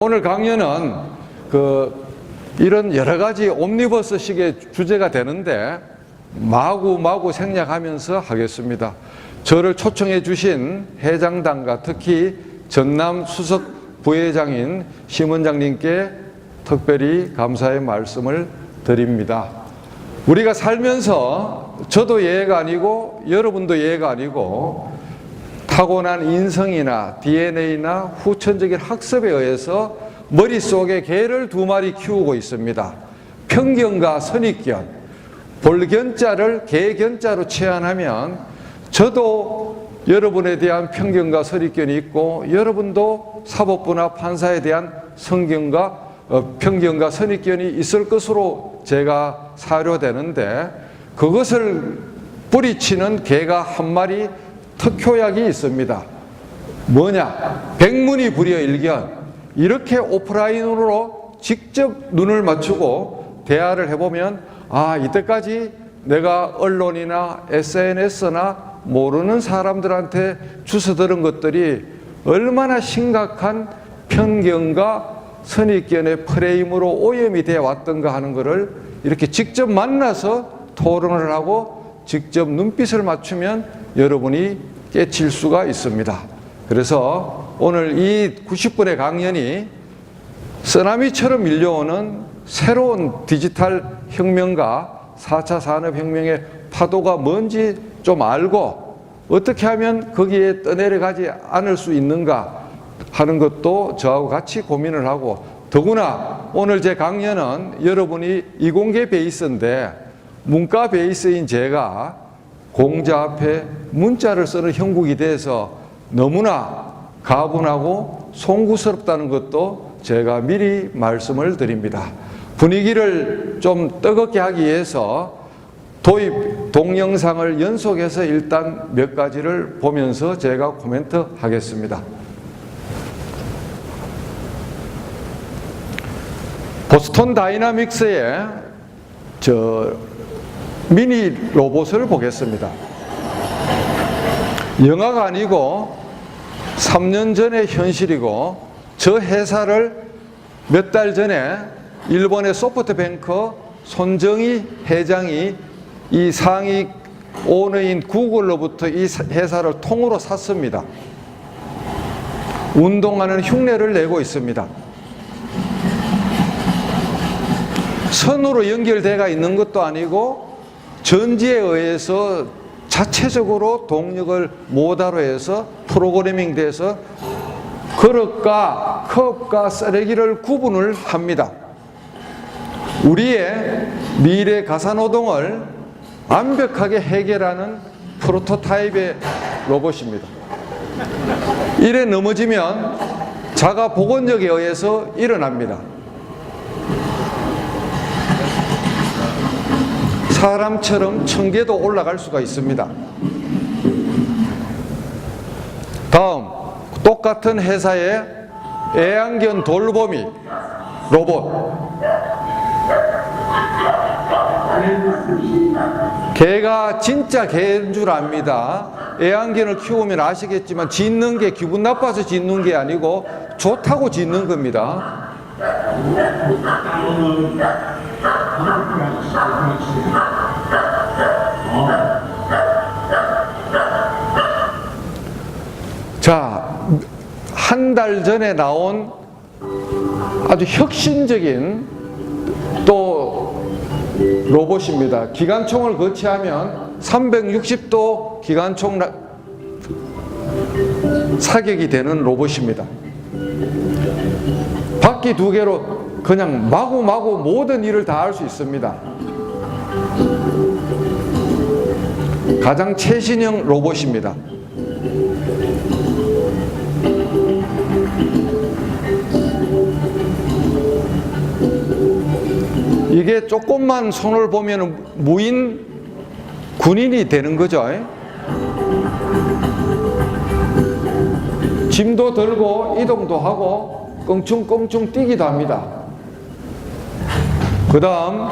오늘 강연은 이런 여러 가지 옴니버스식의 주제가 되는데 마구마구 생략하면서 하겠습니다. 저를 초청해 주신 해장단과 특히 전남 수석 부회장인 심 원장님께 특별히 감사의 말씀을 드립니다. 우리가 살면서 저도 예외가 아니고 여러분도 예외가 아니고 타고난 인성이나 DNA나 후천적인 학습에 의해서 머릿속에 개를 2마리 키우고 있습니다. 편견과 선입견, 볼견자를 개견자로 치환하면 저도 여러분에 대한 편견과 선입견이 있고 여러분도 사법부나 판사에 대한 편견과 선입견이 있을 것으로 제가 사료되는데 그것을 뿌리치는 개가 한 마리 특효약이 있습니다. 뭐냐? 백문이불여일견. 이렇게 오프라인으로 직접 눈을 맞추고 대화를 해보면 이때까지 내가 언론이나 SNS나 모르는 사람들한테 주워들은 것들이 얼마나 심각한 편견과 선입견의 프레임으로 오염이 되어 왔던가 하는 것을 이렇게 직접 만나서 토론을 하고 직접 눈빛을 맞추면 여러분이 깨칠 수가 있습니다. 그래서 오늘 이 90분의 강연이 쓰나미처럼 밀려오는 새로운 디지털 혁명과 4차 산업혁명의 파도가 뭔지 좀 알고 어떻게 하면 거기에 떠내려가지 않을 수 있는가 하는 것도 저하고 같이 고민을 하고, 더구나 오늘 제 강연은 여러분이 이공계 베이스인데 문과 베이스인 제가 공자 앞에 문자를 쓰는 형국이 돼서 너무나 가분하고 송구스럽다는 것도 제가 미리 말씀을 드립니다. 분위기를 좀 뜨겁게 하기 위해서 도입 동영상을 연속해서 일단 몇 가지를 보면서 제가 코멘트 하겠습니다. 보스턴 다이나믹스의 미니 로봇을 보겠습니다. 영화가 아니고 3년 전의 현실이고, 저 회사를 몇 달 전에 일본의 소프트뱅크 손정희 회장이 이 상위 오너인 구글로부터 이 회사를 통으로 샀습니다. 운동하는 흉내를 내고 있습니다. 선으로 연결되어 있는 것도 아니고 전지에 의해서 자체적으로 동력을 모다로 해서 프로그래밍 돼서 그릇과 컵과 쓰레기를 구분을 합니다. 우리의 미래 가사노동을 완벽하게 해결하는 프로토타입의 로봇입니다. 이래 넘어지면 자가 복원력에 의해서 일어납니다. 사람처럼 청계도 올라갈 수가 있습니다. 다음, 똑같은 회사의 애완견 돌보미 로봇. 개가 진짜 개인 줄 압니다. 애완견을 키우면 아시겠지만 짖는 게 기분 나빠서 짖는 게 아니고 좋다고 짖는 겁니다. 자, 한 달 전에 나온 아주 혁신적인 또 로봇입니다. 기관총을 거치하면 360도 기관총 사격이 되는 로봇입니다. 바퀴 2개로 그냥 마구마구 모든 일을 다 할 수 있습니다. 가장 최신형 로봇입니다. 이게 조금만 손을 보면 무인 군인이 되는 거죠. 짐도 들고 이동도 하고 껑충껑충 뛰기도 합니다. 그 다음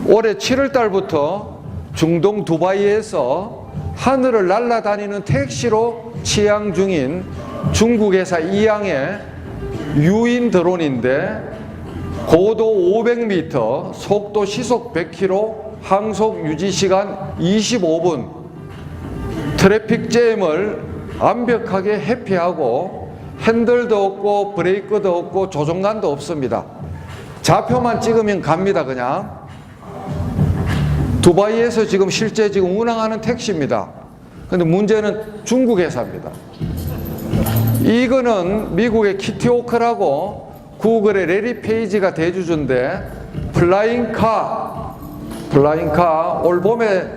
올해 7월 달부터 중동 두바이에서 하늘을 날아다니는 택시로 취항 중인 중국 회사 이양의 유인 드론인데 고도 500m, 속도 시속 100km, 항속 유지 시간 25분, 트래픽 잼을 완벽하게 회피하고 핸들도 없고 브레이크도 없고 조종간도 없습니다. 좌표만 찍으면 갑니다. 그냥 두바이에서 지금 실제 지금 운항하는 택시입니다. 근데 문제는 중국 회사입니다. 이거는 미국의 키티워크라고 구글의 레리 페이지가 대주주인데 플라잉카 올 봄에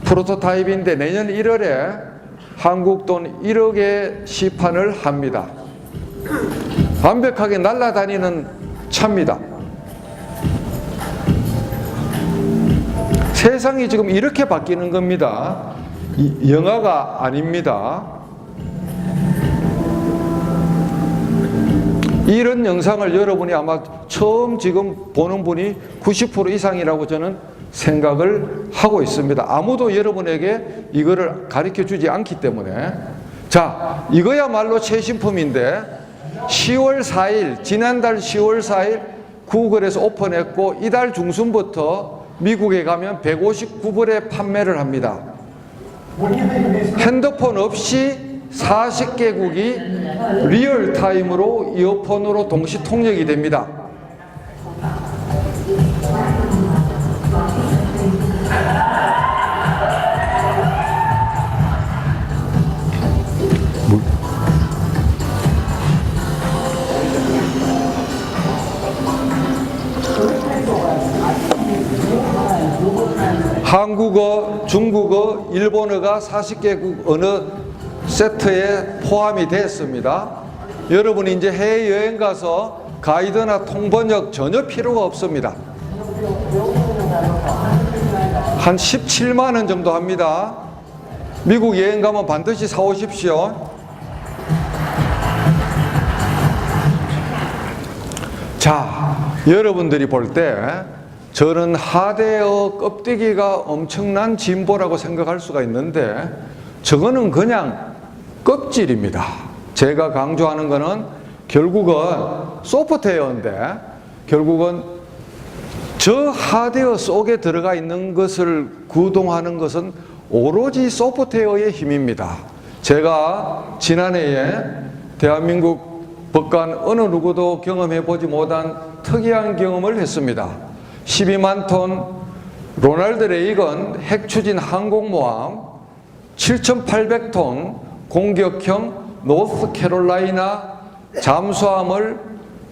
프로토타입인데 내년 1월에 한국 돈 1억에 시판을 합니다. 완벽하게 날아다니는 차입니다. 세상이 지금 이렇게 바뀌는 겁니다. 영화가 아닙니다. 이런 영상을 여러분이 아마 처음 지금 보는 분이 90% 이상이라고 저는 생각을 하고 있습니다. 아무도 여러분에게 이거를 가르쳐 주지 않기 때문에. 자, 이거야말로 최신품인데 10월 4일, 지난달 10월 4일 구글에서 오픈했고 이달 중순부터 미국에 가면 159불에 판매를 합니다. 핸드폰 없이 40개국이 리얼타임으로 이어폰으로 동시 통역이 됩니다. 한국어, 중국어, 일본어가 40개국 언어 세트에 포함이 됐습니다. 여러분이 이제 해외여행 가서 가이드나 통번역 전혀 필요가 없습니다. 한 17만 원 정도 합니다. 미국 여행 가면 반드시 사오십시오. 자, 여러분들이 볼 때 저는 하드웨어 껍데기가 엄청난 진보라고 생각할 수가 있는데 저거는 그냥 껍질입니다. 제가 강조하는 거는 결국은 소프트웨어인데 결국은 저 하드웨어 속에 들어가 있는 것을 구동하는 것은 오로지 소프트웨어의 힘입니다. 제가 지난해에 대한민국 법관 어느 누구도 경험해보지 못한 특이한 경험을 했습니다. 12만 톤 로널드 레이건 핵추진 항공모함, 7,800톤 공격형 노스캐롤라이나 잠수함을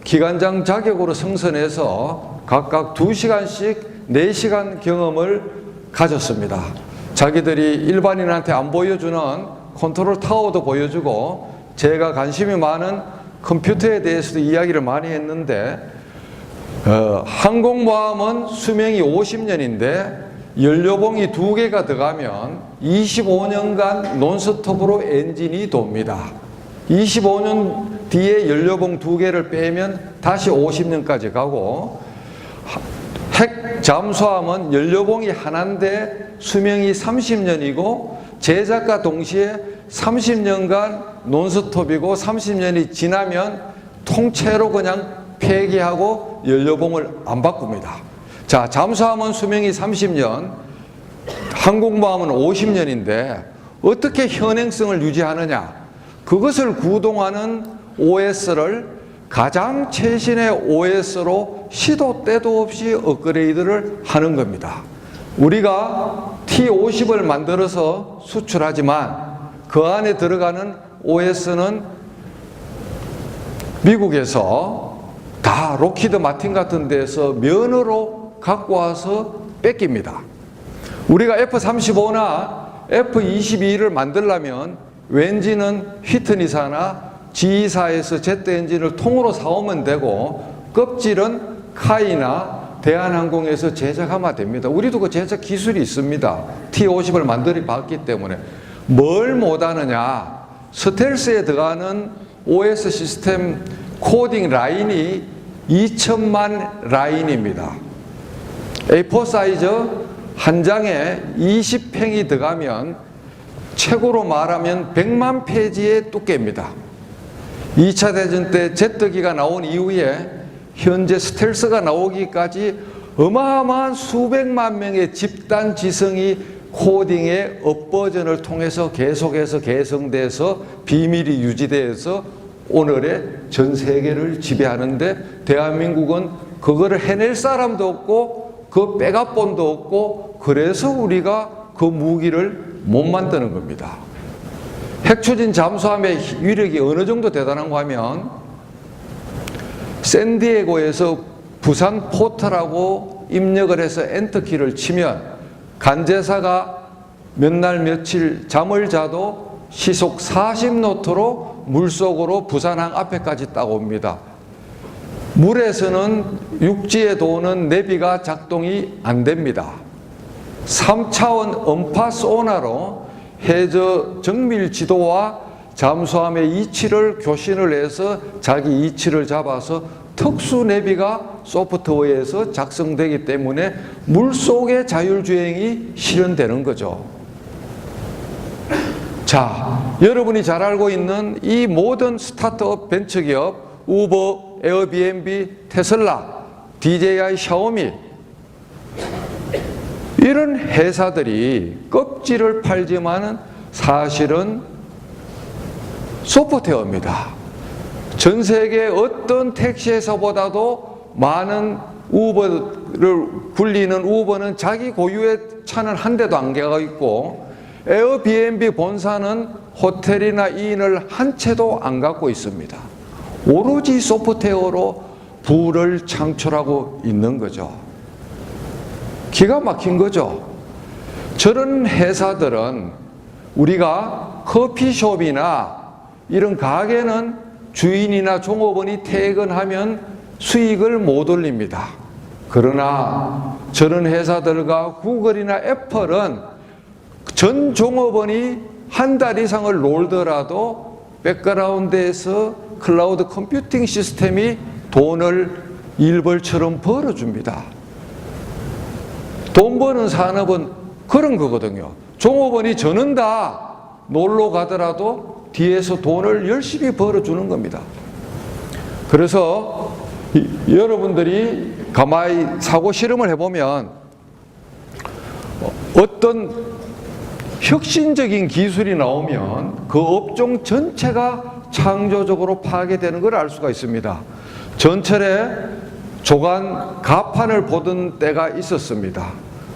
기관장 자격으로 승선해서 각각 2시간씩 4시간 경험을 가졌습니다. 자기들이 일반인한테 안 보여주는 컨트롤 타워도 보여주고 제가 관심이 많은 컴퓨터에 대해서도 이야기를 많이 했는데 항공모함은 수명이 50년인데 연료봉이 2개가 들어가면 25년간 논스톱으로 엔진이 돕니다. 25년 뒤에 연료봉 2개를 빼면 다시 50년까지 가고 핵 잠수함은 연료봉이 하나인데 수명이 30년이고 제작과 동시에 30년간 논스톱이고 30년이 지나면 통째로 그냥 폐기하고 연료봉을 안 바꿉니다. 자, 잠수함은 수명이 30년, 항공모함은 50년인데 어떻게 현행성을 유지하느냐? 그것을 구동하는 OS를 가장 최신의 OS로 시도 때도 없이 업그레이드를 하는 겁니다. 우리가 T50을 만들어서 수출하지만 그 안에 들어가는 OS는 미국에서 다 록히드 마틴 같은 데서 면허로 갖고 와서 뺏깁니다. 우리가 F-35나 F-22를 만들려면 왠지는 휘트니사나 G사에서 제트 엔진을 통으로 사오면 되고 껍질은 카이나 대한항공에서 제작하면 됩니다. 우리도 그 제작 기술이 있습니다. T-50을 만들어 봤기 때문에. 뭘 못하느냐? 스텔스에 들어가는 OS 시스템 코딩 라인이 2천만 라인입니다. A4 사이즈 한 장에 20팽이 들어가면 최고로 말하면 100만 페이지의 두께입니다. 2차 대전 때 제트기가 나온 이후에 현재 스텔스가 나오기까지 어마어마한 수백만 명의 집단 지성이 코딩의 업버전을 통해서 계속해서 개성돼서 비밀이 유지돼서 오늘의 전 세계를 지배하는데 대한민국은 그거를 해낼 사람도 없고 그 백업본도 없고 그래서 우리가 그 무기를 못 만드는 겁니다. 핵추진 잠수함의 위력이 어느 정도 되다는가 하면 샌디에고에서 부산 포트라고 입력을 해서 엔터키를 치면 간제사가 몇 날 며칠 잠을 자도 시속 40노트로 물속으로 부산항 앞에까지 딱 옵니다. 물에서는 육지에 도는 내비가 작동이 안 됩니다. 3차원 음파 소나로 해저 정밀 지도와 잠수함의 이치를 교신을 해서 자기 이치를 잡아서 특수 내비가 소프트웨어에서 작성되기 때문에 물속의 자율주행이 실현되는 거죠. 자, 여러분이 잘 알고 있는 이 모든 스타트업 벤처기업 우버, 에어비앤비, 테슬라, DJI, 샤오미 이런 회사들이 껍질을 팔지만은 사실은 소프트웨어입니다. 전 세계 어떤 택시회사보다도 많은 우버를 굴리는 우버는 자기 고유의 차는 한 대도 안 가고 있고 에어비앤비 본사는 호텔이나 인을 한 채도 안 갖고 있습니다. 오로지 소프트웨어로 부를 창출하고 있는 거죠. 기가 막힌 거죠. 저런 회사들은 우리가 커피숍이나 이런 가게는 주인이나 종업원이 퇴근하면 수익을 못 올립니다. 그러나 저런 회사들과 구글이나 애플은 전 종업원이 한 달 이상을 놀더라도 백그라운드에서 클라우드 컴퓨팅 시스템이 돈을 일벌처럼 벌어줍니다. 돈 버는 산업은 그런 거거든요. 종업원이 저는 다 놀러 가더라도 뒤에서 돈을 열심히 벌어주는 겁니다. 그래서 여러분들이 가만히 사고 실험을 해보면 어떤 혁신적인 기술이 나오면 그 업종 전체가 창조적으로 파괴되는 걸 알 수가 있습니다. 전철에 조간 가판을 보던 때가 있었습니다.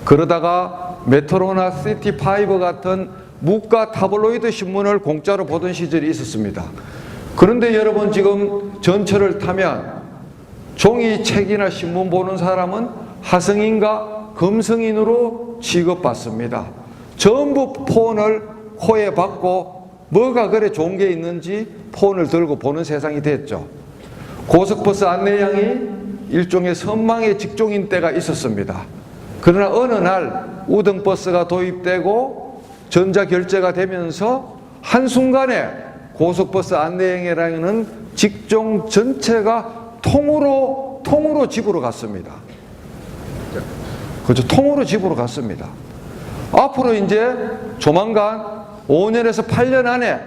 그러다가 메트로나 시티5 같은 무가 타블로이드 신문을 공짜로 보던 시절이 있었습니다. 그런데 여러분 지금 전철을 타면 종이책이나 신문 보는 사람은 하성인과 금성인으로 취급받습니다. 전부 폰을 코에 박고 뭐가 그래 좋은 게 있는지 폰을 들고 보는 세상이 됐죠. 고속버스 안내양이 일종의 선망의 직종인 때가 있었습니다. 그러나 어느 날 우등버스가 도입되고 전자결제가 되면서 한순간에 고속버스 안내양이라는 직종 전체가 통으로 집으로 갔습니다. 그렇죠. 통으로 집으로 갔습니다. 앞으로 이제 조만간 5년에서 8년 안에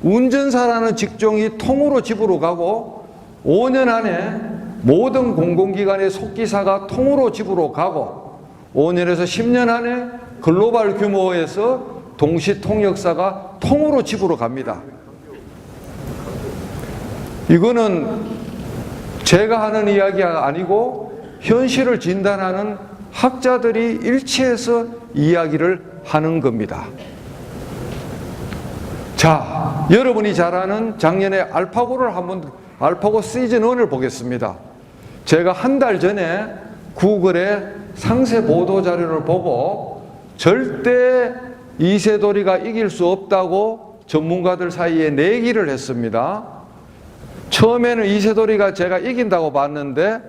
운전사라는 직종이 통으로 집으로 가고 5년 안에 모든 공공기관의 속기사가 통으로 집으로 가고 5년에서 10년 안에 글로벌 규모에서 동시통역사가 통으로 집으로 갑니다. 이거는 제가 하는 이야기가 아니고 현실을 진단하는 학자들이 일치해서 이야기를 하는 겁니다. 자, 여러분이 잘 아는 작년에 알파고를 알파고 시즌 1을 보겠습니다. 제가 한 달 전에 구글의 상세 보도 자료를 보고 절대 이세돌이가 이길 수 없다고 전문가들 사이에 내기를 했습니다. 처음에는 이세돌이가 제가 이긴다고 봤는데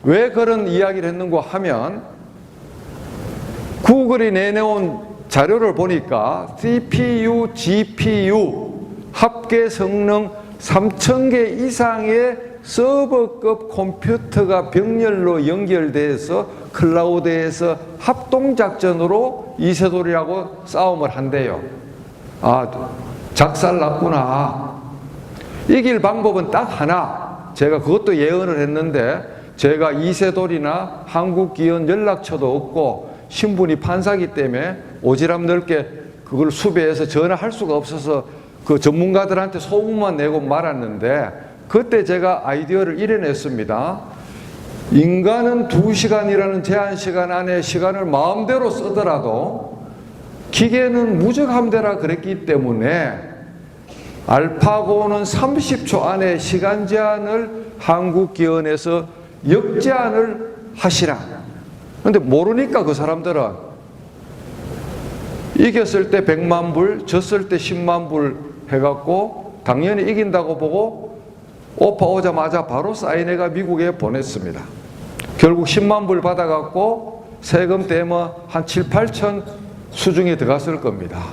왜 그런 이야기를 했는가 하면 구글이 내놓은 자료를 보니까 CPU, GPU 합계 성능 3000개 이상의 서버급 컴퓨터가 병렬로 연결돼서 클라우드에서 합동작전으로 이세돌이하고 싸움을 한대요. 아, 작살났구나. 이길 방법은 딱 하나. 제가 그것도 예언을 했는데 제가 이세돌이나 한국기원 연락처도 없고 신분이 판사기 때문에 오지랖 넓게 그걸 수배해서 전화할 수가 없어서 그 전문가들한테 소문만 내고 말았는데 그때 제가 아이디어를 이래 냈습니다. 인간은 2시간이라는 제한 시간 안에 시간을 마음대로 쓰더라도 기계는 무적함대라 그랬기 때문에 알파고는 30초 안에 시간 제한을 한국기원에서 역제한을 하시라. 그런데 모르니까 그 사람들은 이겼을 때 100만 불, 졌을 때 10만 불 해갖고 당연히 이긴다고 보고 오파 오자마자 바로 사인회가 미국에 보냈습니다. 결국 10만 불 받아갖고 세금 떼면 한 7, 8천 수중에 들어갔을 겁니다.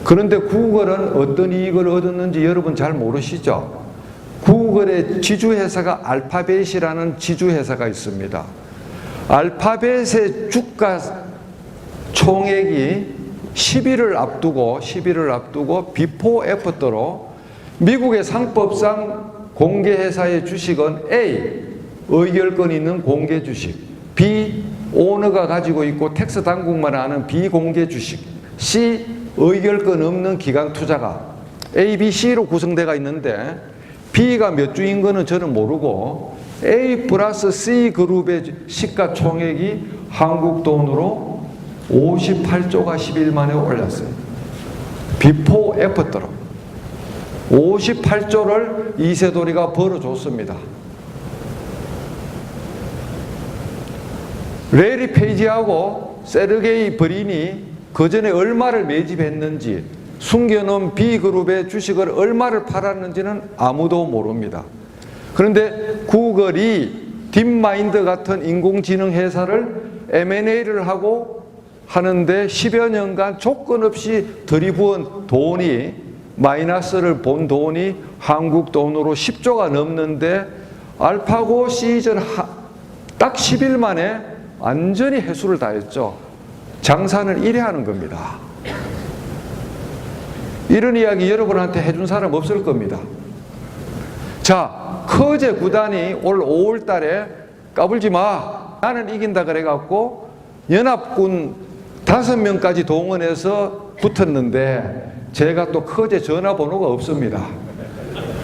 그런데 구글은 어떤 이익을 얻었는지 여러분 잘 모르시죠? 구글의 지주회사가 알파벳이라는 지주회사가 있습니다. 알파벳의 주가 총액이 10일을 앞두고 비포 애프터로 미국의 상법상 공개회사의 주식은 A, 의결권 있는 공개 주식, B, 오너가 가지고 있고 텍스 당국만 아는 비공개 주식, C, 의결권 없는 기관 투자가 A, B, C로 구성되어 있는데 B가 몇 주인 거는 저는 모르고 A 플러스 C 그룹의 시가총액이 한국 돈으로 58조가 10일 만에 올랐어요. 비포 애프터로 58조를 이세돌이가 벌어줬습니다. 레리 페이지하고 세르게이 브린이 그 전에 얼마를 매집했는지 숨겨놓은 B그룹의 주식을 얼마를 팔았는지는 아무도 모릅니다. 그런데 구글이 딥마인드 같은 인공지능 회사를 M&A를 하고 하는데 10여 년간 조건 없이 들이부은 돈이 마이너스를 본 돈이 한국 돈으로 10조가 넘는데 알파고 시즌 딱 10일 만에 완전히 해수를 다했죠. 장사는 이래 하는 겁니다. 이런 이야기 여러분한테 해준 사람 없을 겁니다. 자, 커제 구단이 올 5월 달에 까불지 마. 나는 이긴다 그래갖고 연합군 5명까지 동원해서 붙었는데 제가 또 커제 전화번호가 없습니다.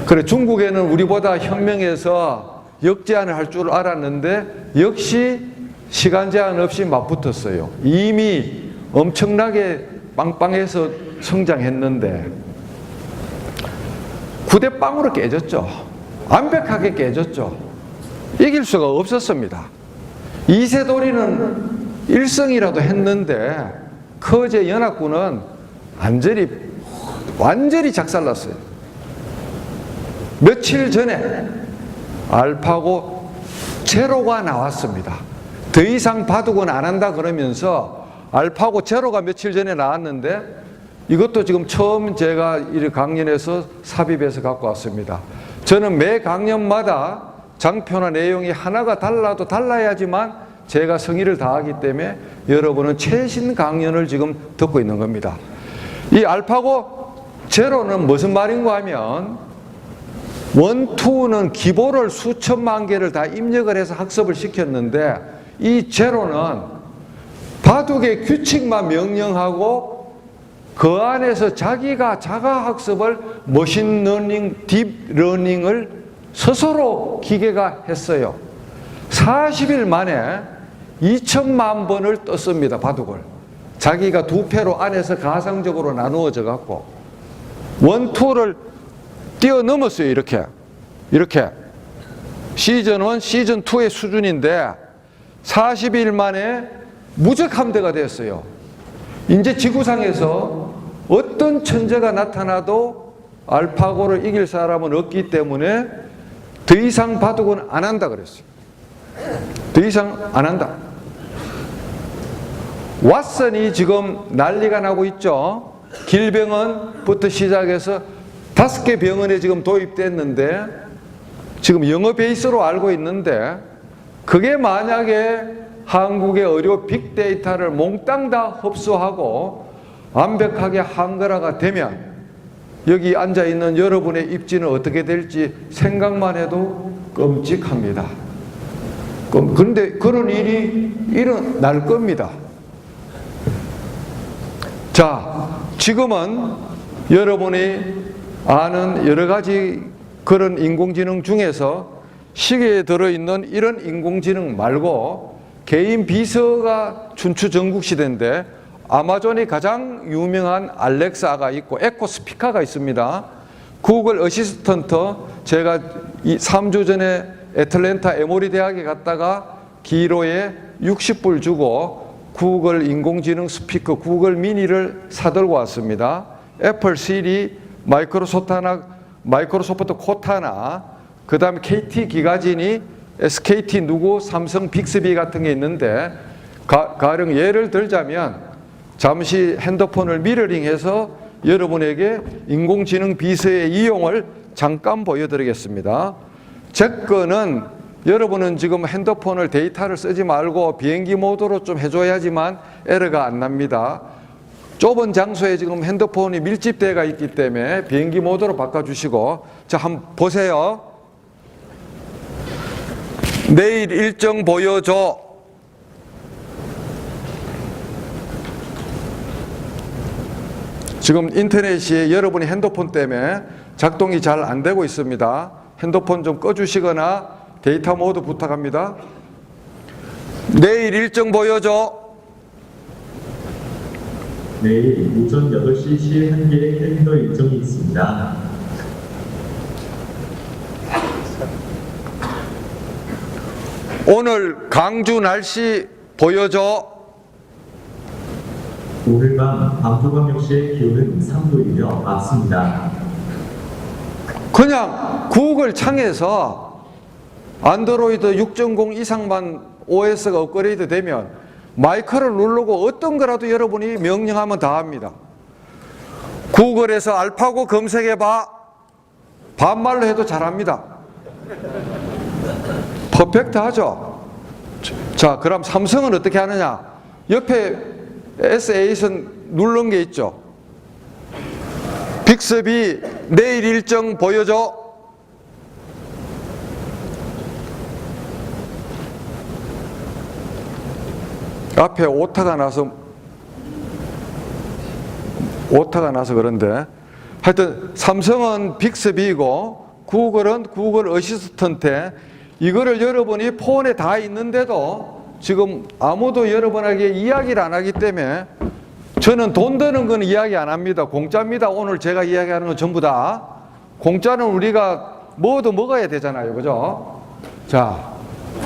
그래 중국에는 우리보다 현명해서 역제한을 할 줄 알았는데 역시 시간 제한 없이 맞붙었어요. 이미 엄청나게 빵빵해서 성장했는데 9대 0으로 깨졌죠. 완벽하게 깨졌죠. 이길 수가 없었습니다. 이세돌이는 1승이라도 했는데 커제 연합군은 완전히 작살났어요. 며칠 전에 알파고 제로가 나왔습니다. 더 이상 바둑은 안 한다 그러면서 알파고 제로가 며칠 전에 나왔는데 이것도 지금 처음 제가 이 강연에서 삽입해서 갖고 왔습니다. 저는 매 강연마다 장표나 내용이 하나가 달라도 달라야지만 제가 성의를 다하기 때문에 여러분은 최신 강연을 지금 듣고 있는 겁니다. 이 알파고 제로는 무슨 말인가 하면 원투는 기보를 수천만 개를 다 입력을 해서 학습을 시켰는데 이 제로는 바둑의 규칙만 명령하고 그 안에서 자기가 자가학습을 머신러닝, 딥러닝을 스스로 기계가 했어요. 40일 만에 2천만 번을 떴습니다. 바둑을. 자기가 두 패로 안에서 가상적으로 나누어져 갖고 원투를 뛰어넘었어요. 이렇게 시즌 1, 시즌 2의 수준인데 40일 만에 무적함대가 됐어요. 이제 지구상에서 어떤 천재가 나타나도 알파고를 이길 사람은 없기 때문에 더 이상 바둑은 안 한다 그랬어요. 더 이상 안 한다. 왓슨이 지금 난리가 나고 있죠. 길병원부터 시작해서 5개 병원에 지금 도입됐는데 지금 영어 베이스로 알고 있는데 그게 만약에 한국의 의료 빅데이터를 몽땅 다 흡수하고 완벽하게 한글화가 되면 여기 앉아있는 여러분의 입지는 어떻게 될지 생각만 해도 끔찍합니다. 그런데 그런 일이 일어날 겁니다. 자, 지금은 여러분이 아는 여러 가지 그런 인공지능 중에서 시계에 들어있는 이런 인공지능 말고 개인 비서가 춘추전국 시대인데 아마존이 가장 유명한 알렉사가 있고 에코 스피커가 있습니다. 구글 어시스턴트, 제가 3주 전에 애틀랜타 에모리 대학에 갔다가 기로에 60불 주고 구글 인공지능 스피커 구글 미니를 사들고 왔습니다. 애플 시리, 마이크로소프트 코타나, 그 다음에 KT 기가진이 SKT 누구, 삼성 빅스비 같은 게 있는데 가령 예를 들자면 잠시 핸드폰을 미러링해서 여러분에게 인공지능 비서의 이용을 잠깐 보여드리겠습니다. 제 거는 여러분은 지금 핸드폰을 데이터를 쓰지 말고 비행기 모드로 좀 해줘야지만 에러가 안 납니다. 좁은 장소에 지금 핸드폰이 밀집되어 있기 때문에 비행기 모드로 바꿔주시고, 자, 한번 보세요. 내일 일정 보여줘. 지금 인터넷이 여러분이 핸드폰 때문에 작동이 잘 안 되고 있습니다. 핸드폰 좀 꺼주시거나 데이터 모드 부탁합니다. 내일 일정 보여줘. 내일 오전 8시 1개의 캘린더 일정이 있습니다. 오늘 광주 날씨 보여줘. 오늘 밤 광주광역시의 기온은 3도이며 맞습니다. 그냥 구글 창에서 안드로이드 6.0 이상만 OS가 업그레이드 되면 마이크를 누르고 어떤 거라도 여러분이 명령하면 다 합니다. 구글에서 알파고 검색해봐. 반말로 해도 잘합니다. 퍼펙트 하죠. 자, 그럼 삼성은 어떻게 하느냐? 옆에 S8은 누른 게 있죠. 빅스비 내일 일정 보여줘. 앞에 오타가 나서 그런데 하여튼 삼성은 빅스비이고 구글은 구글 어시스턴트, 이거를 여러분이 폰에 다 있는데도 지금 아무도 여러분에게 이야기를 안 하기 때문에 저는 돈 드는 건 이야기 안 합니다. 공짜입니다. 오늘 제가 이야기하는 건 전부 다. 공짜는 우리가 뭐도 먹어야 되잖아요. 그죠? 자,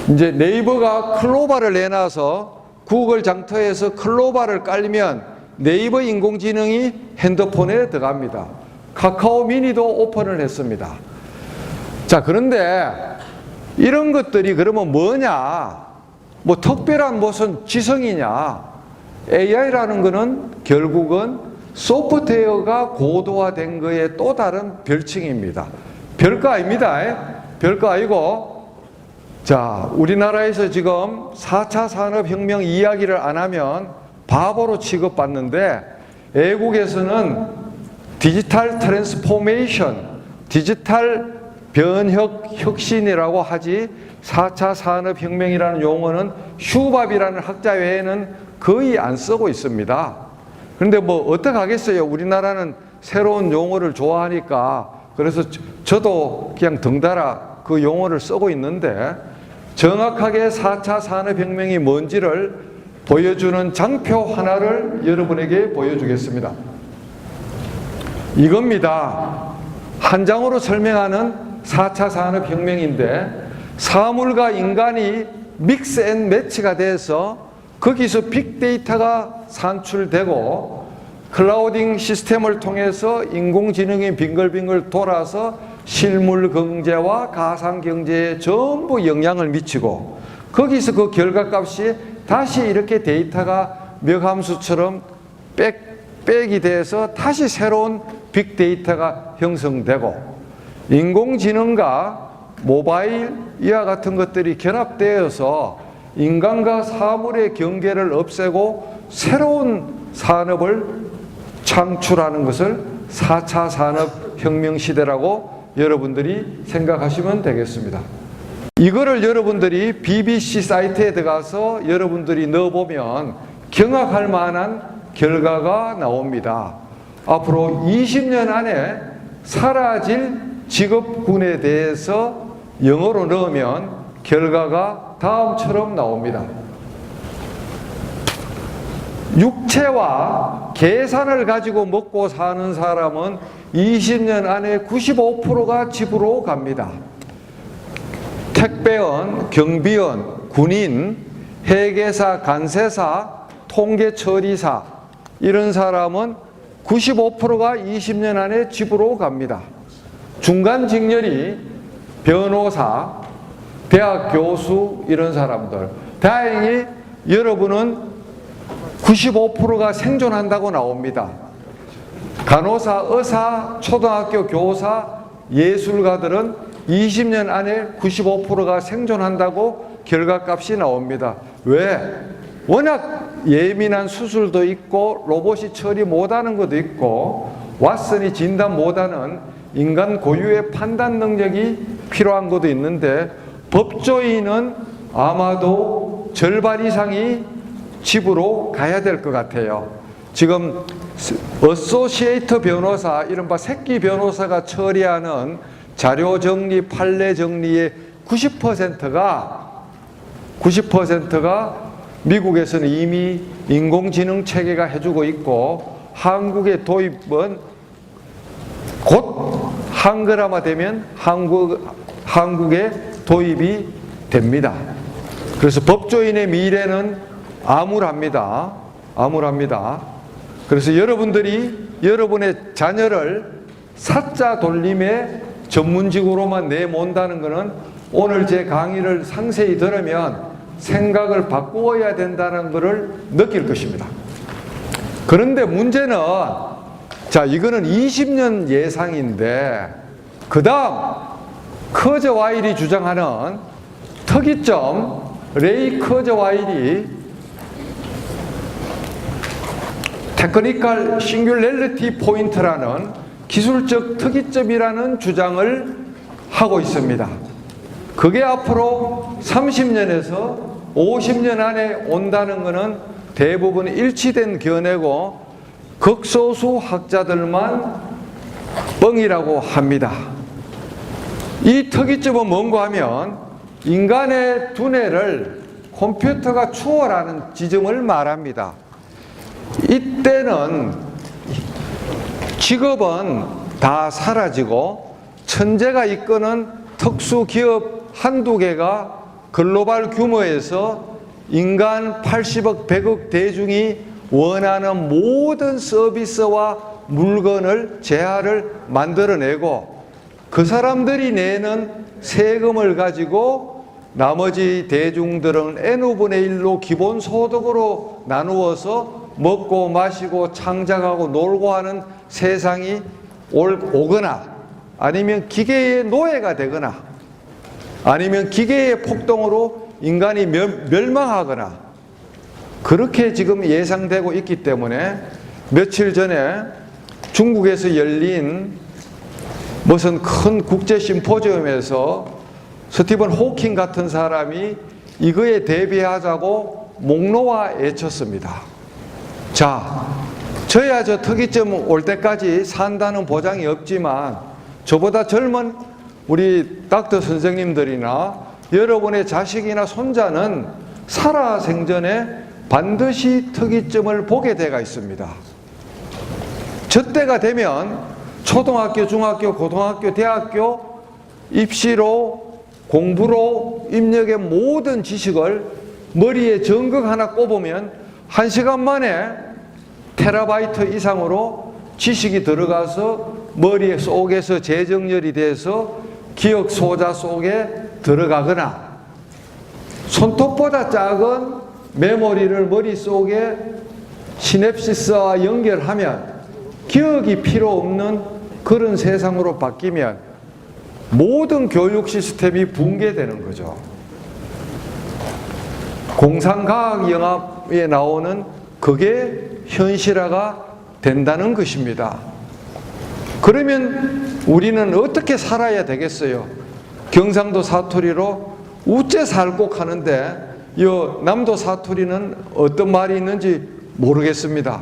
이제 네이버가 클로바를 내놔서 구글 장터에서 클로바를 깔면 네이버 인공지능이 핸드폰에 들어갑니다. 카카오 미니도 오픈을 했습니다. 자, 그런데 이런 것들이 그러면 뭐냐? 뭐 특별한 무슨 지성이냐? AI라는 거는 결국은 소프트웨어가 고도화된 거의 또 다른 별칭입니다. 별거 아닙니다. 별거 아니고, 자, 우리나라에서 지금 4차 산업혁명 이야기를 안 하면 바보로 취급받는데, 외국에서는 디지털 트랜스포메이션, 디지털 변혁 혁신이라고 하지 4차 산업혁명이라는 용어는 슈밥이라는 학자 외에는 거의 안 쓰고 있습니다. 그런데 뭐 어떡하겠어요. 우리나라는 새로운 용어를 좋아하니까. 그래서 저도 그냥 덩달아 그 용어를 쓰고 있는데, 정확하게 4차 산업혁명이 뭔지를 보여주는 장표 하나를 여러분에게 보여주겠습니다. 이겁니다. 한 장으로 설명하는 4차 산업혁명인데, 사물과 인간이 믹스 앤 매치가 돼서 거기서 빅데이터가 산출되고 클라우딩 시스템을 통해서 인공지능이 빙글빙글 돌아서 실물 경제와 가상 경제에 전부 영향을 미치고, 거기서 그 결과값이 다시 이렇게 데이터가 멱함수처럼 백이 돼서 다시 새로운 빅데이터가 형성되고, 인공지능과 모바일 이와 같은 것들이 결합되어서 인간과 사물의 경계를 없애고 새로운 산업을 창출하는 것을 4차 산업혁명 시대라고 여러분들이 생각하시면 되겠습니다. 이거를 여러분들이 BBC 사이트에 들어가서 여러분들이 넣어보면 경악할 만한 결과가 나옵니다. 앞으로 20년 안에 사라질 직업군에 대해서 영어로 넣으면 결과가 다음처럼 나옵니다. 육체와 계산을 가지고 먹고 사는 사람은 20년 안에 95%가 집으로 갑니다. 택배원, 경비원, 군인, 회계사, 간세사, 통계처리사 이런 사람은 95%가 20년 안에 집으로 갑니다. 중간 직렬이 변호사, 대학 교수 이런 사람들. 다행히 여러분은 95%가 생존한다고 나옵니다. 간호사, 의사, 초등학교 교사, 예술가들은 20년 안에 95%가 생존한다고 결과값이 나옵니다. 왜? 워낙 예민한 수술도 있고 로봇이 처리 못하는 것도 있고 왓슨이 진단 못하는 인간 고유의 판단 능력이 필요한 것도 있는데 법조인은 아마도 절반 이상이 집으로 가야 될 것 같아요. 지금 어소시에이트 변호사, 이른바 새끼 변호사가 처리하는 자료 정리, 판례 정리의 90%가 미국에서는 이미 인공지능 체계가 해주고 있고 한국의 도입은 곧 한글화가 되면 한국에 도입이 됩니다. 그래서 법조인의 미래는 암울합니다. 그래서 여러분들이 여러분의 자녀를 사자 돌림의 전문직으로만 내몬다는 것은 오늘 제 강의를 상세히 들으면 생각을 바꾸어야 된다는 것을 느낄 것입니다. 그런데 문제는 이거는 20년 예상인데 그 다음 커저와일이 주장하는 특이점 레이 커저와일이 테크니컬 싱귤레리티 포인트라는 기술적 특이점이라는 주장을 하고 있습니다. 그게 앞으로 30년에서 50년 안에 온다는 것은 대부분 일치된 견해고 극소수 학자들만 뻥이라고 합니다. 이 특이점은 뭔가 하면 인간의 두뇌를 컴퓨터가 추월하는 지점을 말합니다. 이때는 직업은 다 사라지고 천재가 이끄는 특수기업 한두 개가 글로벌 규모에서 인간 80억, 100억 대중이 원하는 모든 서비스와 물건을 재화를 만들어내고 그 사람들이 내는 세금을 가지고 나머지 대중들은 n분의 1로 기본소득으로 나누어서 먹고 마시고 창작하고 놀고 하는 세상이 오거나 아니면 기계의 노예가 되거나 아니면 기계의 폭동으로 인간이 멸망하거나 그렇게 지금 예상되고 있기 때문에 며칠 전에 중국에서 열린 무슨 큰 국제 심포지엄에서 스티븐 호킹 같은 사람이 이거에 대비하자고 목놓아 외쳤습니다. 저야 저 특이점 올 때까지 산다는 보장이 없지만 저보다 젊은 우리 닥터 선생님들이나 여러분의 자식이나 손자는 살아생전에 반드시 특이점을 보게 되어 있습니다. 저 때가 되면 초등학교, 중학교, 고등학교, 대학교 입시로 공부로 입력의 모든 지식을 머리에 전극 하나 꼽으면 1시간 만에 테라바이트 이상으로 지식이 들어가서 머리 속에서 재정렬이 돼서 기억 소자 속에 들어가거나 손톱보다 작은 메모리를 머릿속에 시냅시스와 연결하면 기억이 필요 없는 그런 세상으로 바뀌면 모든 교육 시스템이 붕괴되는 거죠. 공상과학영화에 나오는 그게 현실화가 된다는 것입니다. 그러면 우리는 어떻게 살아야 되겠어요? 경상도 사투리로 우째 살곡 하는데 이 남도 사투리는 어떤 말이 있는지 모르겠습니다.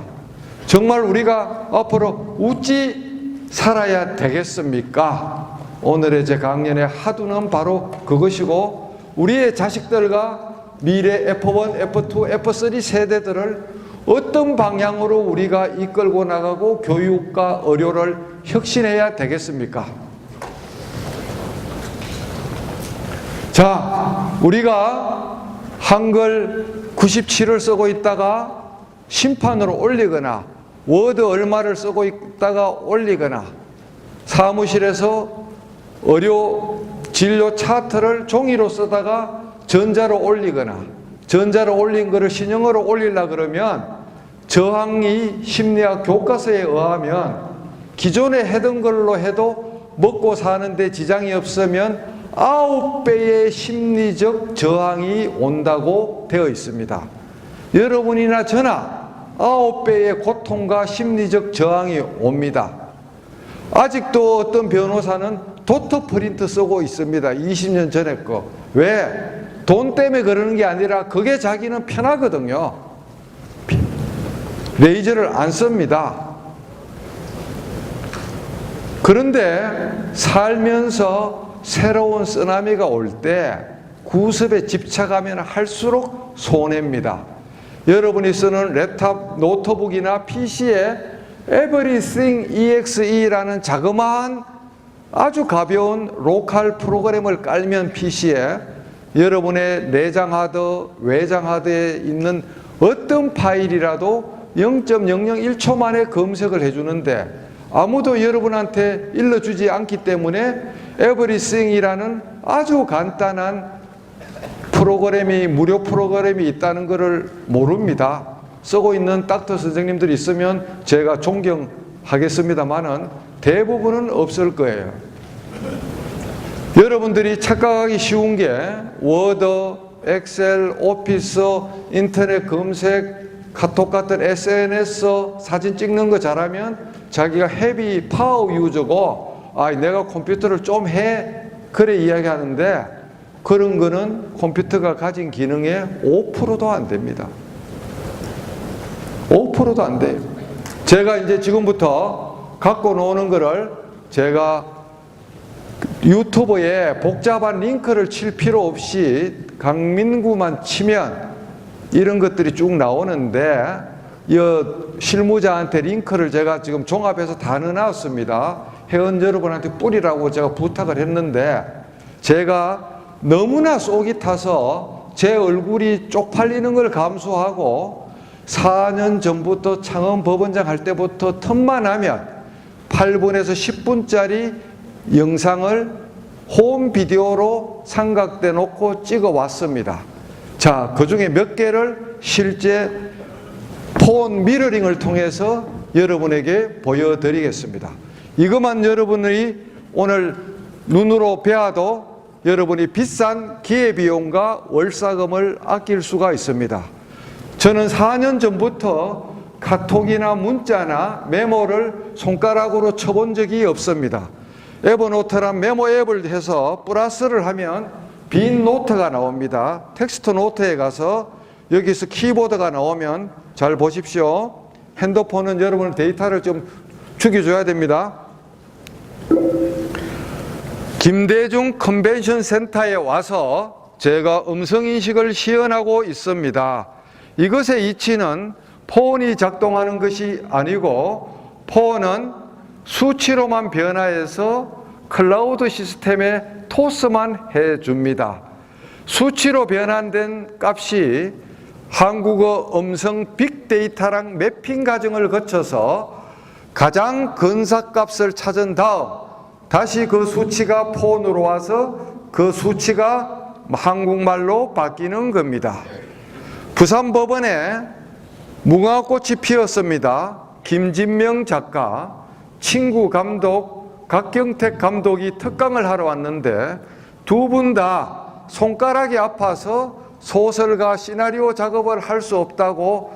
정말 우리가 앞으로 우찌 살아야 되겠습니까? 오늘의 제 강연의 하두는 바로 그것이고, 우리의 자식들과 미래 F1, F2, F3 세대들을 어떤 방향으로 우리가 이끌고 나가고 교육과 의료를 혁신해야 되겠습니까? 자, 우리가 한글 97을 쓰고 있다가 심판으로 올리거나 워드 얼마를 쓰고 있다가 올리거나 사무실에서 의료 진료 차트를 종이로 쓰다가 전자로 올리거나 전자로 올린 것을 신형으로 올리려고 그러면 저항이 심리학 교과서에 의하면 기존에 하던 걸로 해도 먹고 사는데 지장이 없으면 9배의 심리적 저항이 온다고 되어 있습니다. 여러분이나 저나 9배의 고통과 심리적 저항이 옵니다. 아직도 어떤 변호사는 도트 프린트 쓰고 있습니다. 20년 전에 거. 왜? 돈 때문에 그러는 게 아니라 그게 자기는 편하거든요. 레이저를 안 씁니다. 그런데 살면서 새로운 쓰나미가 올 때 구습에 집착하면 할수록 손해입니다. 여러분이 쓰는 랩탑, 노트북이나 PC에 Everything EXE라는 자그마한 아주 가벼운 로컬 프로그램을 깔면 PC에 여러분의 내장 하드, 외장 하드에 있는 어떤 파일이라도 0.001초 만에 검색을 해주는데 아무도 여러분한테 일러주지 않기 때문에 Everything이라는 아주 간단한 프로그램이, 무료 프로그램이 있다는 것을 모릅니다. 쓰고 있는 닥터 선생님들이 있으면 제가 존경하겠습니다만은 대부분은 없을 거예요. 여러분들이 착각하기 쉬운 게 워드, 엑셀, 오피스, 인터넷 검색, 카톡 같은 SNS 사진 찍는 거 잘하면 자기가 헤비 파워 유저고 내가 컴퓨터를 좀 해 그래 이야기하는데 그런 거는 컴퓨터가 가진 기능의 5%도 안 됩니다. 5%도 안 돼요. 제가 이제 지금부터 갖고 노는 거를 제가 유튜브에 복잡한 링크를 칠 필요 없이 강민구만 치면 이런 것들이 쭉 나오는데 이 실무자한테 링크를 제가 지금 종합해서 다 넣어놨습니다. 회원 여러분한테 뿌리라고 제가 부탁을 했는데 제가 너무나 속이 타서 제 얼굴이 쪽팔리는 걸 감수하고 4년 전부터 창원 법원장 할 때부터 틈만 하면 8분에서 10분짜리 영상을 홈 비디오로 삼각대 놓고 찍어 왔습니다. 자, 그 중에 몇 개를 실제 폰 미러링을 통해서 여러분에게 보여드리겠습니다. 이것만 여러분이 오늘 눈으로 배워도 여러분이 비싼 기회비용과 월사금을 아낄 수가 있습니다. 저는 4년 전부터 카톡이나 문자나 메모를 손가락으로 쳐본 적이 없습니다. 에버노트란 메모 앱을 해서 플러스를 하면 빈 노트가 나옵니다. 텍스트 노트에 가서 여기서 키보드가 나오면 잘 보십시오. 핸드폰은 여러분 데이터를 좀 죽여줘야 됩니다. 김대중 컨벤션 센터에 와서 제가 음성인식을 시연하고 있습니다. 이것의 이치는 폰이 작동하는 것이 아니고 폰은 수치로만 변화해서 클라우드 시스템에 토스만 해줍니다. 수치로 변환된 값이 한국어 음성 빅데이터랑 매핑 과정을 거쳐서 가장 근사값을 찾은 다음 다시 그 수치가 폰으로 와서 그 수치가 한국말로 바뀌는 겁니다. 부산법원에 무궁화꽃이 피었습니다. 김진명 작가, 친구 감독, 각경택 감독이 특강을 하러 왔는데 두 분 다 손가락이 아파서 소설가 시나리오 작업을 할 수 없다고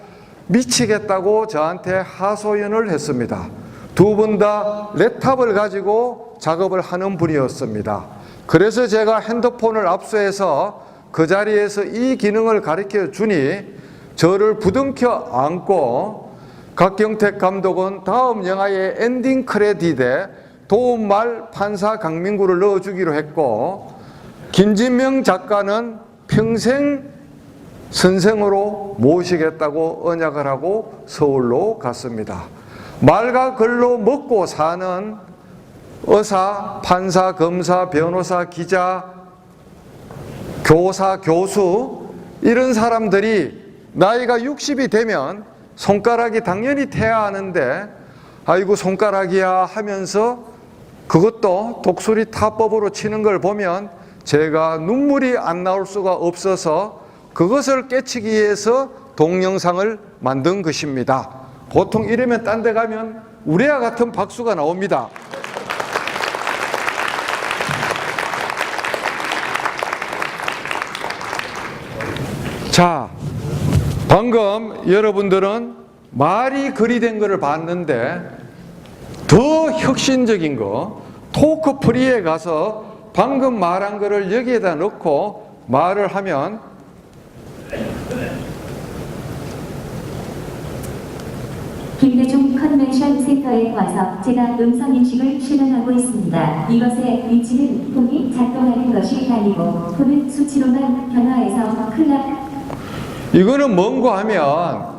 미치겠다고 저한테 하소연을 했습니다. 두 분 다 랩탑을 가지고 작업을 하는 분이었습니다. 그래서 제가 핸드폰을 압수해서 그 자리에서 이 기능을 가르쳐 주니 저를 부둥켜 안고 각경택 감독은 다음 영화의 엔딩 크레딧에 도움말 판사 강민구를 넣어주기로 했고, 김진명 작가는 평생 선생으로 모시겠다고 언약을 하고 서울로 갔습니다. 말과 글로 먹고 사는 의사, 판사, 검사, 변호사, 기자, 교사, 교수 이런 사람들이 나이가 60이 되면 손가락이 당연히 태야 하는데 아이고 손가락이야 하면서 그것도 독수리 타법으로 치는 걸 보면 제가 눈물이 안 나올 수가 없어서 그것을 깨치기 위해서 동영상을 만든 것입니다. 보통 이러면 딴 데 가면 우레와 같은 박수가 나옵니다. 자, 방금 여러분들은 말이 글이 된 것을 봤는데 더 혁신적인 거, 토크 프리에 가서 방금 말한 거를 여기에다 넣고 말을 하면 김대중 컨벤션 센터에 와서 제가 음성인식을 실행하고 있습니다. 이것의 위치는 폰이 작동하는 것이 아니고 폰은 수치로만 변화해서 클럽. 이거는 뭔가 하면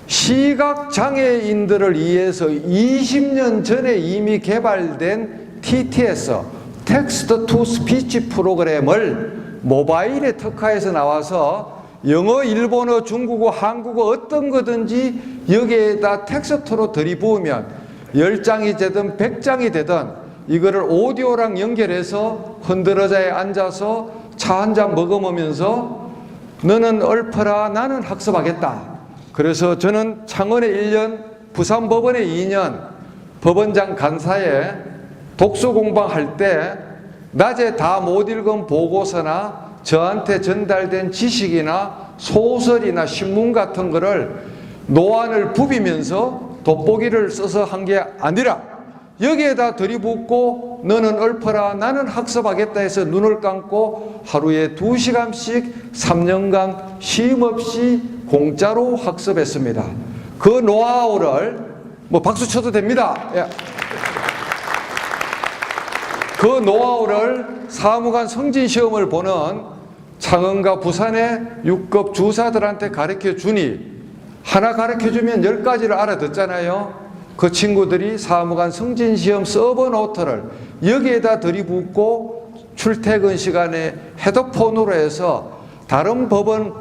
시각장애인들을 위해서 20년 전에 이미 개발된 TTS, 텍스트 투 스피치 프로그램을 모바일에 특화해서 나와서 영어, 일본어, 중국어, 한국어 어떤 거든지 여기에다 텍스트로 들이부으면 10장이 되든 100장이 되든 이거를 오디오랑 연결해서 흔들어자에 앉아서 차 한 잔 먹으면서 너는 읊어라 나는 학습하겠다. 그래서 저는 창원에 1년, 부산법원에 2년 법원장 간사에 독서공방 할 때 낮에 다 못 읽은 보고서나 저한테 전달된 지식이나 소설이나 신문 같은 거를 노안을 부비면서 돋보기를 써서 한 게 아니라 여기에다 들이붓고 너는 읊어라 나는 학습하겠다 해서 눈을 감고 하루에 2시간씩 3년간 쉼 없이 공짜로 학습했습니다. 그 노하우를 뭐 박수 쳐도 됩니다. 예. 그 노하우를 사무관 승진시험을 보는 창원과 부산의 6급 주사들한테 가르쳐 주니 하나 가르쳐 주면 10가지를 알아듣잖아요. 그 친구들이 사무관 승진시험 서버노트를 여기에다 들이붓고 출퇴근 시간에 헤드폰으로 해서 다른 법원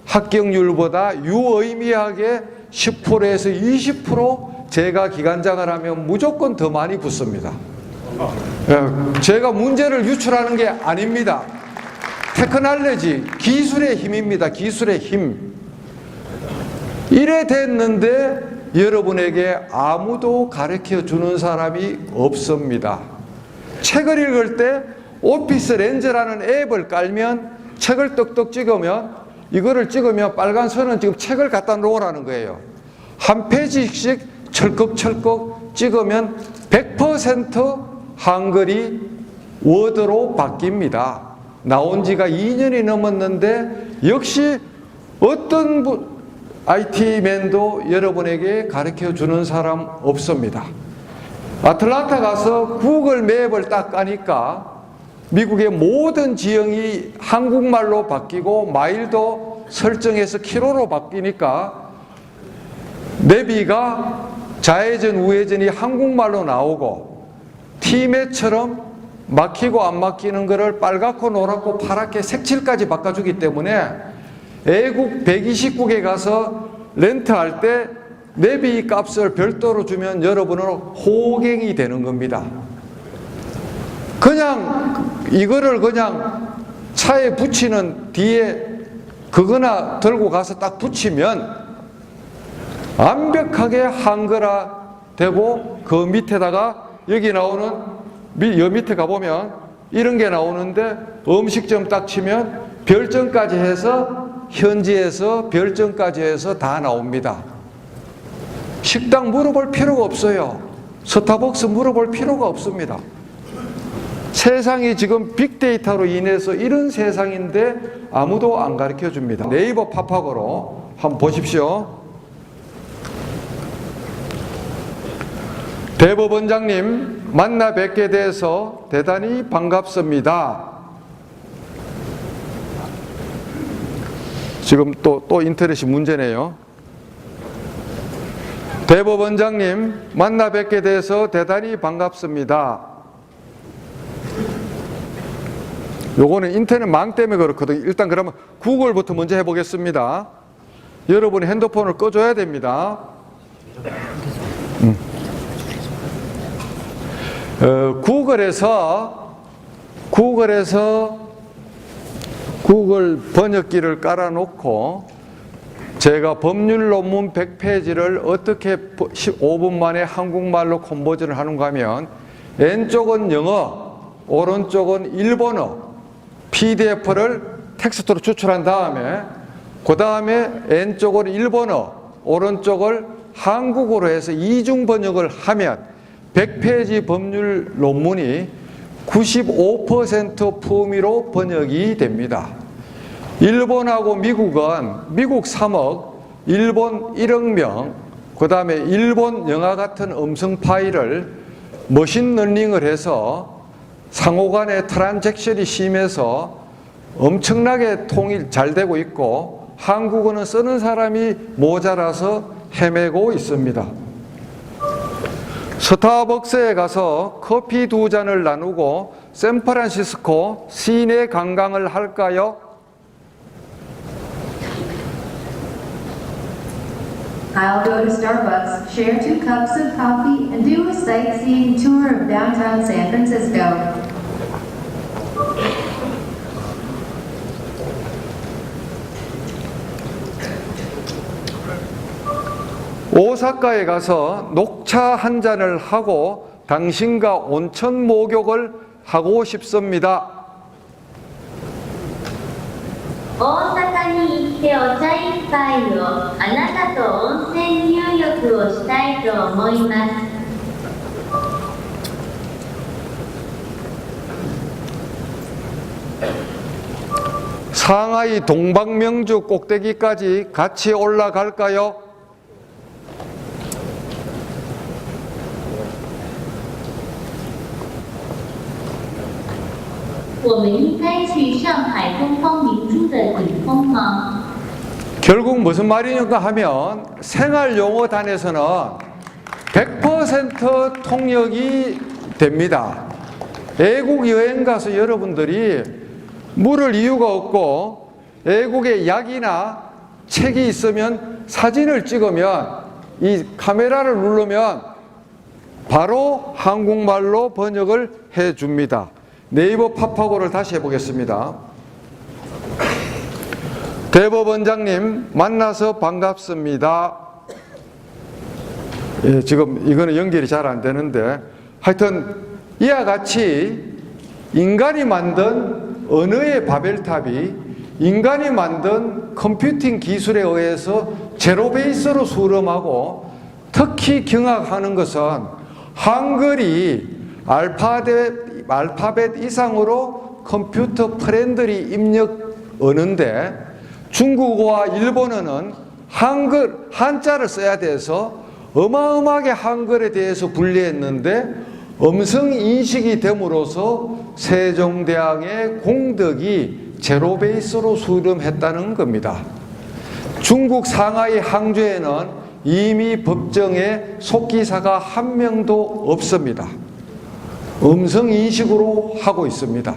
합격률보다 유의미하게 10%에서 20% 제가 기관장을 하면 무조건 더 많이 붙습니다. 제가 문제를 유출하는 게 아닙니다. 테크놀로지, 기술의 힘입니다. 기술의 힘. 이래 됐는데 여러분에게 아무도 가르쳐 주는 사람이 없습니다. 책을 읽을 때 오피스 렌즈라는 앱을 깔면 책을 떡떡 찍으면 이거를 찍으면 빨간 선은 지금 책을 갖다 놓으라는 거예요. 한 페이지씩 철컥철컥 찍으면 100% 한글이 워드로 바뀝니다. 나온 지가 2년이 넘었는데 역시 어떤 IT맨도 여러분에게 가르쳐 주는 사람 없습니다. 아틀란타 가서 구글 맵을 딱 까니까 미국의 모든 지형이 한국말로 바뀌고 마일도 설정해서 킬로로 바뀌니까 내비가 좌회전 우회전이 한국말로 나오고 티맵처럼 막히고 안 막히는 거를 빨갛고 노랗고 파랗게 색칠까지 바꿔주기 때문에 애국 120국에 가서 렌트할 때 내비 값을 별도로 주면 여러분은 호갱이 되는 겁니다. 그냥 이거를 그냥 차에 붙이는 뒤에 그거나 들고 가서 딱 붙이면 완벽하게 한글화 되고 그 밑에다가 여기 나오는 여 밑에 가보면 이런 게 나오는데 음식점 딱 치면 별점까지 해서 현지에서 별점까지 해서 다 나옵니다. 식당 물어볼 필요가 없어요. 스타벅스 물어볼 필요가 없습니다. 세상이 지금 빅데이터로 인해서 이런 세상인데 아무도 안 가르쳐 줍니다. 네이버 팝업으로 한번 보십시오. 대법원장님 만나 뵙게 돼서 대단히 반갑습니다. 지금 또 인터넷이 문제네요. 대법원장님 만나 뵙게 돼서 대단히 반갑습니다. 요거는 인터넷 망 때문에 그렇거든요. 일단 그러면 구글부터 먼저 해보겠습니다. 여러분이 핸드폰을 꺼줘야 됩니다. 구글에서 구글 번역기를 깔아놓고 제가 법률 논문 100페이지를 어떻게 15분 만에 한국말로 컨버전을 하는가 하면 왼쪽은 영어, 오른쪽은 일본어 PDF를 텍스트로 추출한 다음에 그 다음에 왼쪽은 일본어, 오른쪽을 한국어로 해서 이중 번역을 하면 100페이지 법률 논문이 95% 품위로 번역이 됩니다. 일본하고 미국은 미국 3억, 일본 1억 명, 그 다음에 일본 영화 같은 음성 파일을 머신러닝을 해서 상호간의 트랜잭션이 심해서 엄청나게 통일 잘 되고 있고 한국어는 쓰는 사람이 모자라서 헤매고 있습니다. 스타벅스에 가서 커피 2잔을 나누고 샌프란시스코 시내 관광을 할까요? I'll go to Starbucks, share 2 cups of coffee, and do a sightseeing tour of downtown San Francisco. 오사카에 가서 녹차 한 잔을 하고 당신과 온천 목욕을 하고 싶습니다. 大阪に行ってお茶一杯をあなたと温泉入浴をしたいと思います。 상하이 동방명주 꼭대기까지 같이 올라갈까요? 我们应该去上海东方明珠的顶峰吗？ 결국 무슨 말이냐고 하면 생활용어단에서는 100% 통역이 됩니다. 외국 여행 가서 여러분들이 물을 이유가 없고 외국에 약이나 책이 있으면 사진을 찍으면 이 카메라를 누르면 바로 한국말로 번역을 해 줍니다. 네이버 팝하고를 다시 해보겠습니다. 대법원장님 만나서 반갑습니다. 예, 지금 이거는 연결이 잘 안 되는데 하여튼 이와 같이 인간이 만든 언어의 바벨탑이 인간이 만든 컴퓨팅 기술에 의해서 제로 베이스로 수렴하고 특히 경악하는 것은 한글이 알파벳 이상으로 컴퓨터 프렌들리 입력 언어인데 중국어와 일본어는 한자를 써야 돼서 어마어마하게 한글에 대해서 분리했는데 음성 인식이 됨으로써 세종대왕의 공덕이 제로 베이스로 수렴했다는 겁니다. 중국 상하이 항저에는 이미 법정에 속기사가 한 명도 없습니다. 음성 인식으로 하고 있습니다.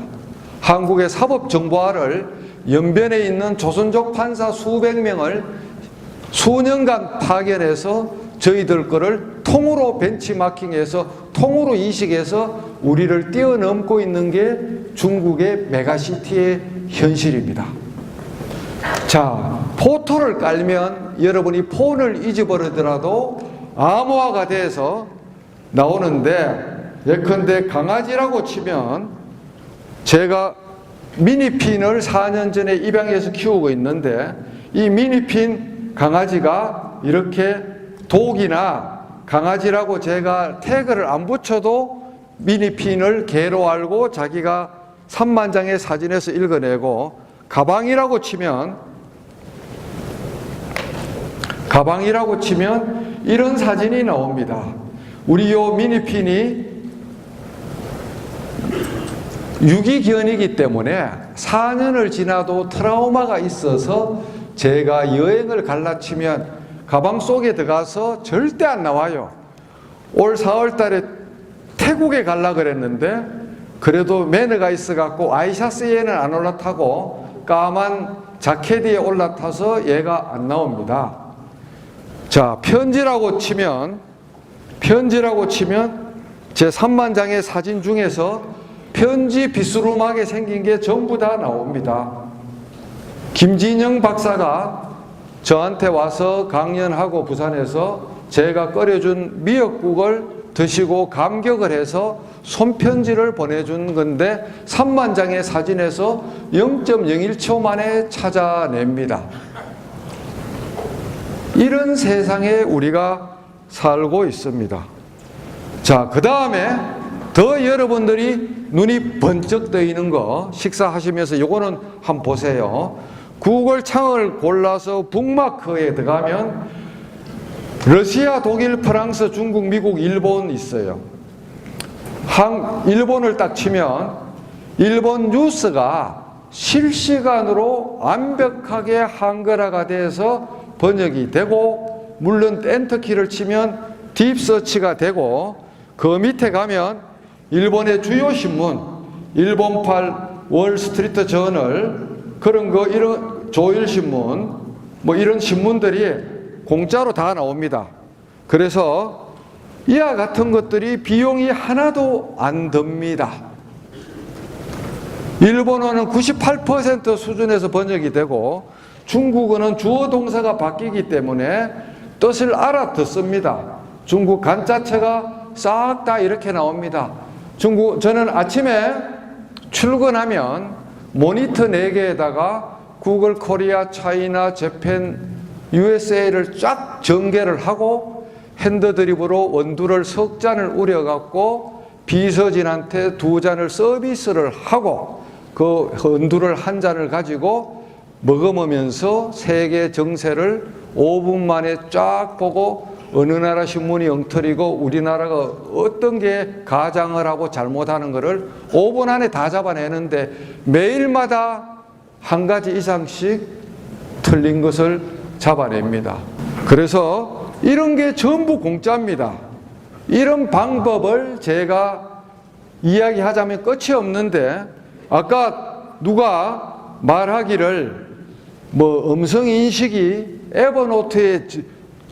한국의 사법정보화를 연변에 있는 조선족 판사 수백 명을 수년간 파견해서 저희들 거를 통으로 벤치마킹해서 통으로 인식해서 우리를 뛰어넘고 있는 게 중국의 메가시티의 현실입니다. 자, 포토를 깔면 여러분이 폰을 잊어버리더라도 암호화가 돼서 나오는데 예컨대 강아지라고 치면 제가 미니핀을 4년 전에 입양해서 키우고 있는데 이 미니핀 강아지가 이렇게 독이나 강아지라고 제가 태그를 안 붙여도 미니핀을 개로 알고 자기가 3만 장의 사진에서 읽어내고, 가방이라고 치면 이런 사진이 나옵니다. 우리 요 미니핀이 유기견이기 때문에 4년을 지나도 트라우마가 있어서 제가 여행을 갈라치면 가방 속에 들어가서 절대 안 나와요. 올 4월 달에 태국에 갈라 그랬는데 그래도 매너가 있어갖고 아이샤스에는 안 올라타고 까만 자켓 위에 올라타서 얘가 안 나옵니다. 자, 편지라고 치면 제 3만 장의 사진 중에서 편지 비스름하게 생긴 게 전부 다 나옵니다. 김진영 박사가 저한테 와서 강연하고 부산에서 제가 끓여준 미역국을 드시고 감격을 해서 손편지를 보내준 건데 3만 장의 사진에서 0.01초 만에 찾아냅니다. 이런 세상에 우리가 살고 있습니다. 자, 그 다음에 더 여러분들이 눈이 번쩍 뜨이는 거 식사하시면서 요거는 한번 보세요. 구글 창을 골라서 북마크에 들어가면 러시아, 독일, 프랑스, 중국, 미국, 일본 있어요. 일본을 딱 치면 일본 뉴스가 실시간으로 완벽하게 한글화가 돼서 번역이 되고, 물론 엔터키를 치면 딥서치가 되고, 그 밑에 가면 일본의 주요 신문, 일본팔, 월스트리트 저널, 그런 거, 이런 조일신문, 뭐 이런 신문들이 공짜로 다 나옵니다. 그래서 이와 같은 것들이 비용이 하나도 안 듭니다. 일본어는 98% 수준에서 번역이 되고, 중국어는 주어 동사가 바뀌기 때문에 뜻을 알아듣습니다. 중국 간자체가 싹 다 이렇게 나옵니다. 저는 아침에 출근하면 모니터 4개에다가 구글 코리아, 차이나, 재팬, USA를 쫙 전개를 하고 핸드드립으로 원두를 석 잔을 우려갖고 비서진한테 2잔을 서비스를 하고 그 원두를 1잔을 가지고 먹으면서 세계 정세를 5분 만에 쫙 보고 어느 나라 신문이 엉터리고 우리나라가 어떤 게 가장을 하고 잘못하는 것을 5분 안에 다 잡아내는데 매일마다 한 가지 이상씩 틀린 것을 잡아냅니다. 그래서 이런 게 전부 공짜입니다. 이런 방법을 제가 이야기하자면 끝이 없는데, 아까 누가 말하기를 뭐 음성인식이 에버노트의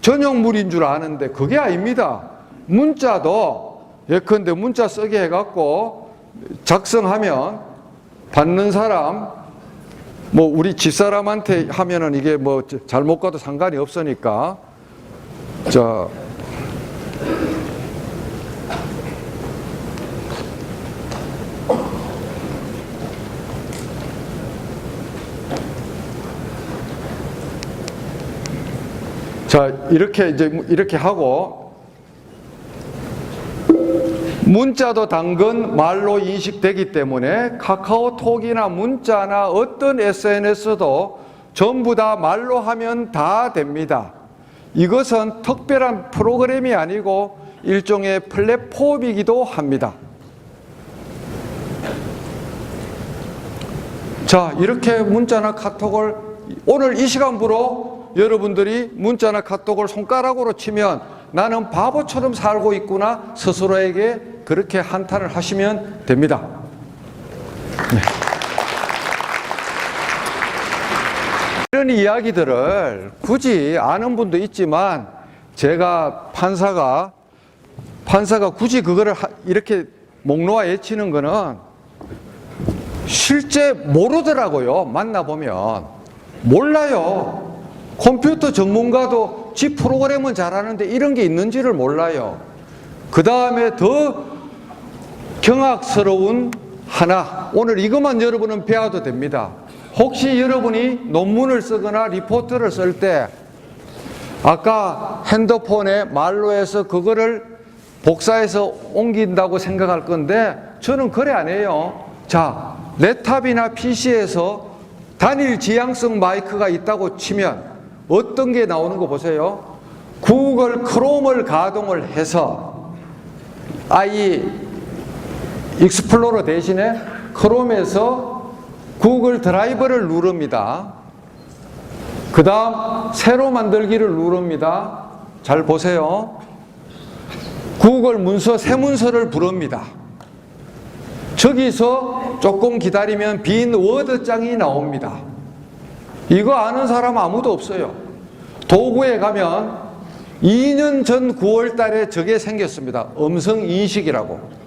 전용물인 줄 아는데 그게 아닙니다. 문자도 예컨대 문자 쓰게 해갖고 작성하면 받는 사람, 뭐 우리 집사람한테 하면은 이게 뭐 잘못 가도 상관이 없으니까, 자, 이렇게 하고, 문자도 당근 말로 인식되기 때문에 카카오톡이나 문자나 어떤 SNS도 전부 다 말로 하면 다 됩니다. 이것은 특별한 프로그램이 아니고 일종의 플랫폼이기도 합니다. 자, 이렇게 문자나 카톡을 오늘 이 시간부로 여러분들이 문자나 카톡을 손가락으로 치면 나는 바보처럼 살고 있구나 스스로에게 그렇게 한탄을 하시면 됩니다. 네. 이런 이야기들을 굳이 아는 분도 있지만 제가 판사가 굳이 그거를 이렇게 목놓아 외치는 거는 실제 모르더라고요. 만나보면 몰라요. 컴퓨터 전문가도 지 프로그램은 잘하는데 이런 게 있는지를 몰라요. 그 다음에 더 경악스러운 하나, 오늘 이것만 여러분은 배워도 됩니다. 혹시 여러분이 논문을 쓰거나 리포트를 쓸 때 아까 핸드폰에 말로 해서 그거를 복사해서 옮긴다고 생각할 건데 저는 그래 안 해요. 자, 랩탑이나 PC에서 단일 지향성 마이크가 있다고 치면 어떤 게 나오는 거 보세요. 구글 크롬을 가동을 해서 익스플로러 대신에 크롬에서 구글 드라이브를 누릅니다. 그 다음 새로 만들기를 누릅니다. 잘 보세요. 구글 문서 새 문서를 부릅니다. 저기서 조금 기다리면 빈 워드장이 나옵니다. 이거 아는 사람 아무도 없어요. 도구에 가면 2년 전 9월 달에 저게 생겼습니다. 음성인식이라고.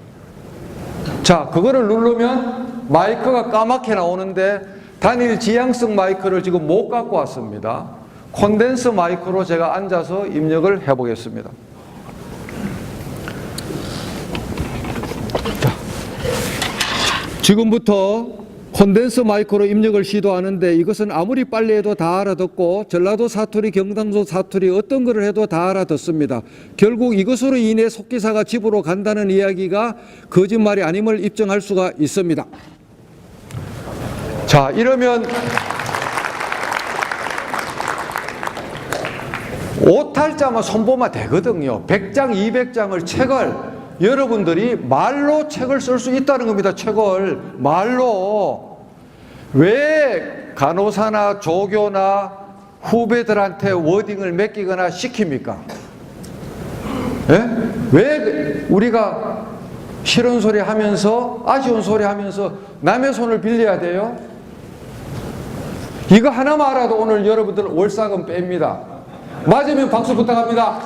자, 그거를 누르면 마이크가 까맣게 나오는데 단일 지향성 마이크를 지금 못 갖고 왔습니다. 콘덴서 마이크로 제가 앉아서 입력을 해보겠습니다. 자, 지금부터 콘덴서 마이크로 입력을 시도하는데 이것은 아무리 빨리 해도 다 알아듣고 전라도 사투리, 경상도 사투리 어떤 거를 해도 다 알아듣습니다. 결국 이것으로 인해 속기사가 집으로 간다는 이야기가 거짓말이 아님을 입증할 수가 있습니다. 자, 이러면 오탈자만 손보면 되거든요. 100장, 200장을 책을 여러분들이 말로 책을 쓸 수 있다는 겁니다. 책을 말로. 왜 간호사나 조교나 후배들한테 워딩을 맡기거나 시킵니까? 예? 왜 우리가 싫은 소리 하면서 아쉬운 소리 하면서 남의 손을 빌려야 돼요? 이거 하나만 알아도 오늘 여러분들 월삭은 뺍니다. 맞으면 박수 부탁합니다.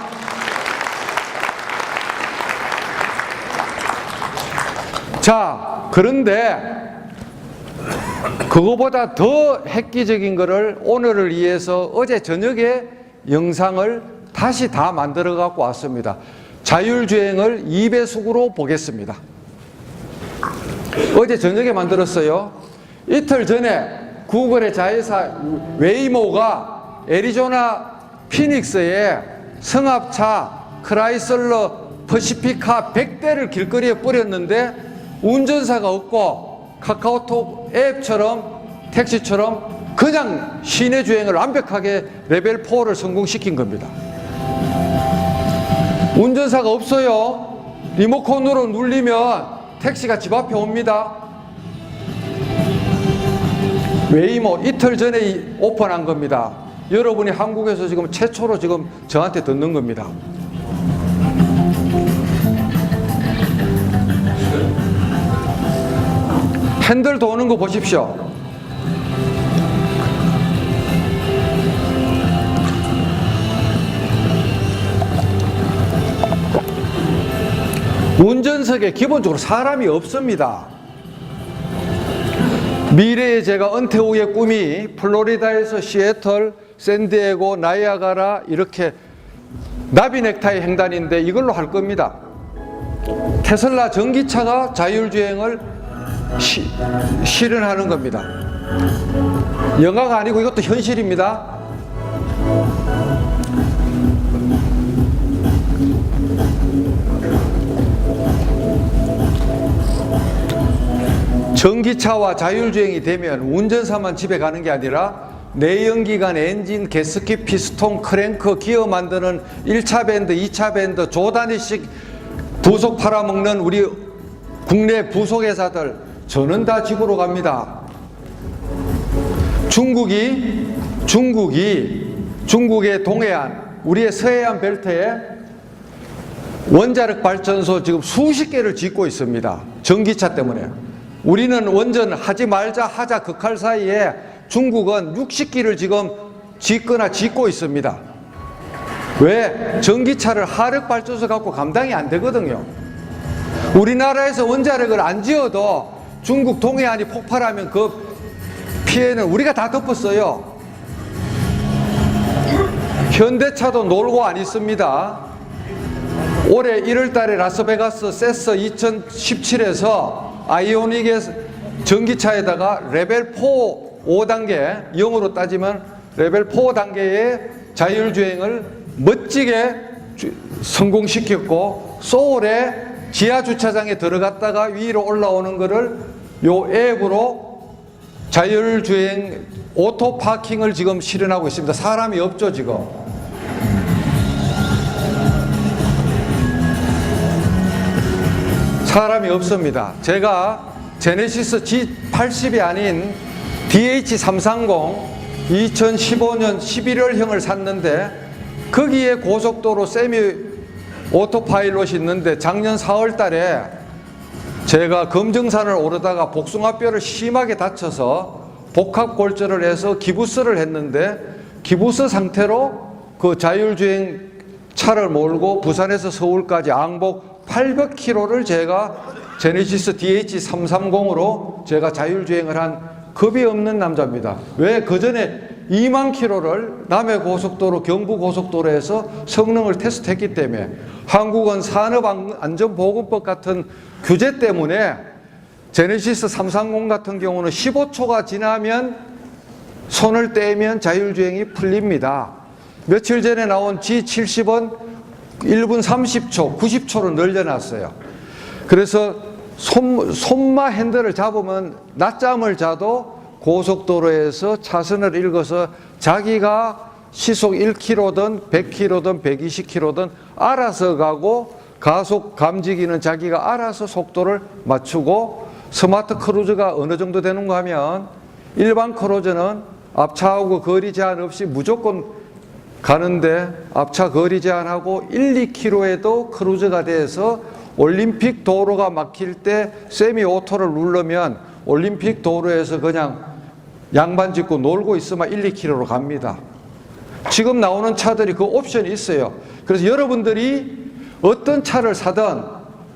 자, 그런데 그거보다 더 획기적인 거를 오늘을 위해서 어제 저녁에 영상을 다시 다 만들어 갖고 왔습니다. 자율주행을 2배속으로 보겠습니다. 어제 저녁에 만들었어요. 이틀 전에 구글의 자회사 웨이모가 애리조나 피닉스에 승합차 크라이슬러 퍼시피카 100대를 길거리에 뿌렸는데 운전사가 없고 카카오톡 앱처럼 택시처럼 그냥 시내 주행을 완벽하게 레벨 4를 성공시킨 겁니다. 운전사가 없어요. 리모컨으로 눌리면 택시가 집 앞에 옵니다. 웨이모 이틀 전에 오픈한 겁니다. 여러분이 한국에서 지금 최초로 지금 저한테 듣는 겁니다. 핸들 도는 거 보십시오. 운전석에 기본적으로 사람이 없습니다. 미래의 제가 은퇴 후의 꿈이 플로리다에서 시애틀, 샌디에고, 나이아가라 이렇게 나비 넥타이 횡단인데 이걸로 할 겁니다. 테슬라 전기차가 자율주행을 실현하는 겁니다. 영화가 아니고 이것도 현실입니다. 전기차와 자율주행이 되면 운전사만 집에 가는 게 아니라 내연기관, 엔진, 개스키, 피스톤, 크랭크, 기어 만드는 1차 밴드, 2차 밴드, 조단위식 부속 팔아먹는 우리 국내 부속회사들 저는 다 집으로 갑니다. 중국의 동해안, 우리의 서해안 벨트에 원자력 발전소 지금 수십 개를 짓고 있습니다. 전기차 때문에. 우리는 원전 하지 말자 하자 극할 사이에 중국은 60기를 지금 짓거나 짓고 있습니다. 왜? 전기차를 하력 발전소 갖고 감당이 안 되거든요. 우리나라에서 원자력을 안 지어도 중국 동해안이 폭발하면 그 피해는 우리가 다 덮었어요. 현대차도 놀고 안 있습니다. 올해 1월 달에 라스베가스 세스 2017에서 아이오닉의 전기차에다가 레벨 4 5단계, 0으로 따지면 레벨 4 단계의 자율주행을 멋지게 성공시켰고, 소울의 지하 주차장에 들어갔다가 위로 올라오는 거를 요 앱으로 자율주행 오토 파킹을 지금 실현하고 있습니다. 사람이 없죠, 지금. 사람이 없습니다. 제가 제네시스 G80이 아닌 DH330 2015년 11월형을 샀는데 거기에 고속도로 세미 오토파일럿이 있는데 작년 4월 달에 제가 금정산을 오르다가 복숭아뼈를 심하게 다쳐서 복합골절을 해서 기부스를 했는데 기부스 상태로 그 자율주행 차를 몰고 부산에서 서울까지 왕복 800km를 제가 제네시스 DH330으로 제가 자율주행을 한 겁이 없는 남자입니다. 왜? 그 전에 2만 킬로를 남해 고속도로, 경부 고속도로에서 성능을 테스트했기 때문에 한국은 산업안전보건법 같은 규제 때문에 제네시스 330 같은 경우는 15초가 지나면 손을 떼면 자율주행이 풀립니다. 며칠 전에 나온 G70은 1분 30초, 90초로 늘려놨어요. 그래서 손마 핸들을 잡으면 낮잠을 자도 고속도로에서 차선을 읽어서 자기가 시속 1km든 100km든 120km든 알아서 가고 가속 감지기는 자기가 알아서 속도를 맞추고 스마트 크루즈가 어느 정도 되는가 하면 일반 크루즈는 앞차하고 거리 제한 없이 무조건 가는데 앞차 거리 제한하고 1, 2km에도 크루즈가 돼서 올림픽 도로가 막힐 때 세미 오토를 누르면 올림픽 도로에서 그냥 양반 짚고 놀고 있으면 1, 2km로 갑니다. 지금 나오는 차들이 그 옵션이 있어요. 그래서 여러분들이 어떤 차를 사든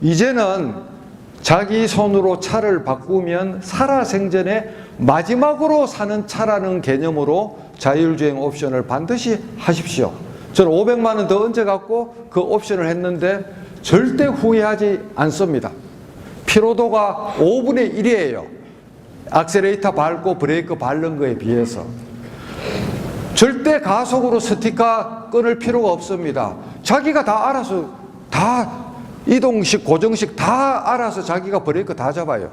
이제는 자기 손으로 차를 바꾸면 살아생전에 마지막으로 사는 차라는 개념으로 자율주행 옵션을 반드시 하십시오. 저는 500만 원 더 얹어갖고 그 옵션을 했는데 절대 후회하지 않습니다. 피로도가 5분의 1이에요. 악셀레이터 밟고 브레이크 밟는 거에 비해서. 절대 가속으로 스티커 끊을 필요가 없습니다. 자기가 다 알아서 다 이동식, 고정식 다 알아서 자기가 브레이크 다 잡아요.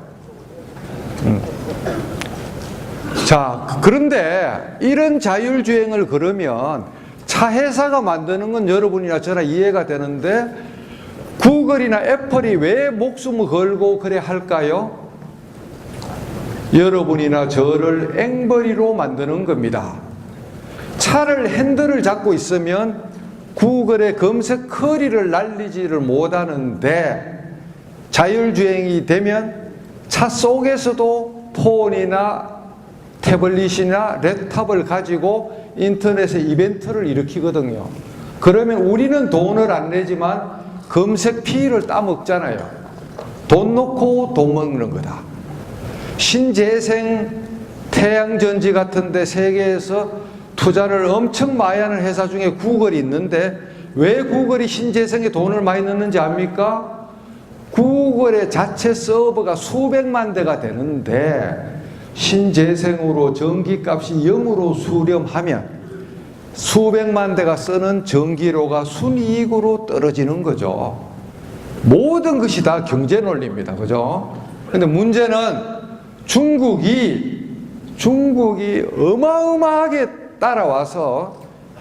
자, 그런데 이런 자율주행을 그러면 차 회사가 만드는 건 여러분이나 저나 이해가 되는데 구글이나 애플이 왜 목숨을 걸고 그래 할까요? 여러분이나 저를 앵벌이로 만드는 겁니다. 차를 핸들을 잡고 있으면 구글의 검색 커리를 날리지를 못하는데 자율주행이 되면 차 속에서도 폰이나 태블릿이나 랩탑을 가지고 인터넷에 이벤트를 일으키거든요. 그러면 우리는 돈을 안 내지만 검색 피를 따먹잖아요. 돈 놓고 돈 먹는 거다. 신재생 태양전지 같은 데 세계에서 투자를 엄청 많이 하는 회사 중에 구글이 있는데 왜 구글이 신재생에 돈을 많이 넣는지 압니까? 구글의 자체 서버가 수백만 대가 되는데 신재생으로 전기값이 0으로 수렴하면 수백만 대가 쓰는 전기료가 순이익으로 떨어지는 거죠. 모든 것이 다 경제 논리입니다. 그죠? 근데 문제는 중국이 어마어마하게 따라와서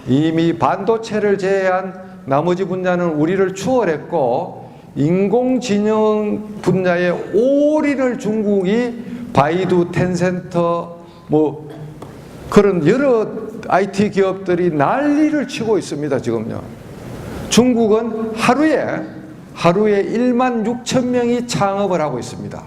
이미 반도체를 제외한 나머지 분야는 우리를 추월했고 인공지능 분야에 올인을 중국이 바이두, 텐센터 뭐 그런 여러 IT 기업들이 난리를 치고 있습니다. 지금요. 중국은 하루에 1만 6천 명이 창업을 하고 있습니다.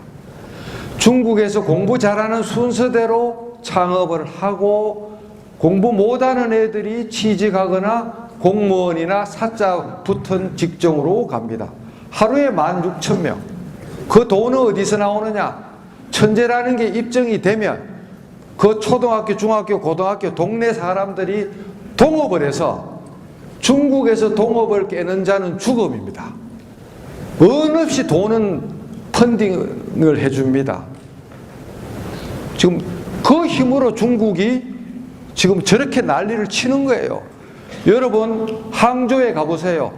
중국에서 공부 잘하는 순서대로 창업을 하고 공부 못하는 애들이 취직하거나 공무원이나 사자 붙은 직종으로 갑니다. 하루에 16,000명. 그 돈은 어디서 나오느냐? 천재라는 게 입증이 되면 그 초등학교, 중학교, 고등학교 동네 사람들이 동업을 해서 중국에서 동업을 깨는 자는 죽음입니다. 은 없이 돈은 펀딩을 해줍니다. 지금 그 힘으로 중국이 지금 저렇게 난리를 치는 거예요. 여러분 항저우에 가보세요.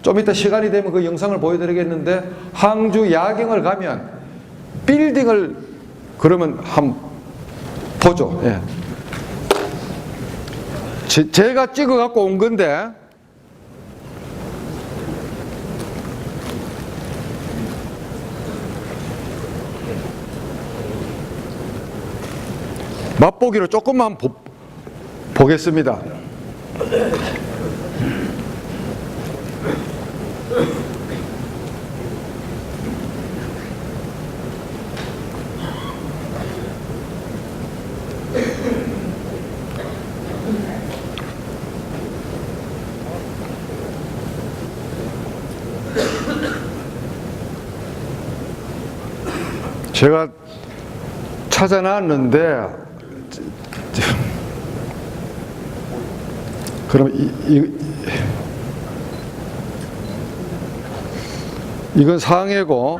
좀 이따 시간이 되면 그 영상을 보여드리겠는데 항저우 야경을 가면 빌딩을 그러면 한번 보죠. 예. 제가 찍어 갖고 온 건데 맛보기로 조금만 보겠습니다. 제가 찾아놨는데 그럼 이건 상해고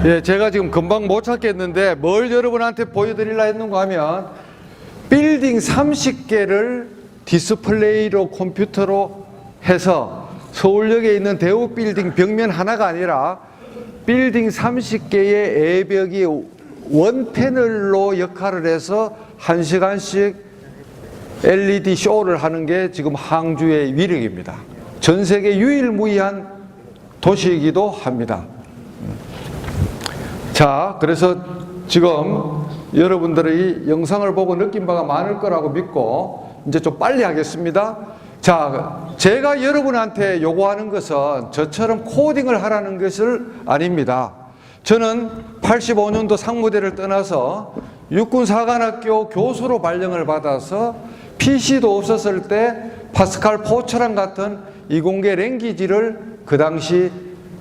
예, 제가 지금 금방 못 찾겠는데 뭘 여러분한테 보여드리려 했는가 하면 빌딩 30개를 디스플레이로 컴퓨터로 해서 서울역에 있는 대우 빌딩 벽면 하나가 아니라 빌딩 30개의 애벽이 원패널로 역할을 해서 1시간씩 LED 쇼를 하는 게 지금 항저우의 위력입니다. 전 세계 유일무이한 도시이기도 합니다. 자, 그래서 지금 여러분들이 영상을 보고 느낀 바가 많을 거라고 믿고 이제 좀 빨리 하겠습니다. 자, 제가 여러분한테 요구하는 것은 저처럼 코딩을 하라는 것을 아닙니다. 저는 85년도 상무대를 떠나서 육군사관학교 교수로 발령을 받아서 PC도 없었을 때 파스칼 포처랑 같은 이공계 랭귀지를 그 당시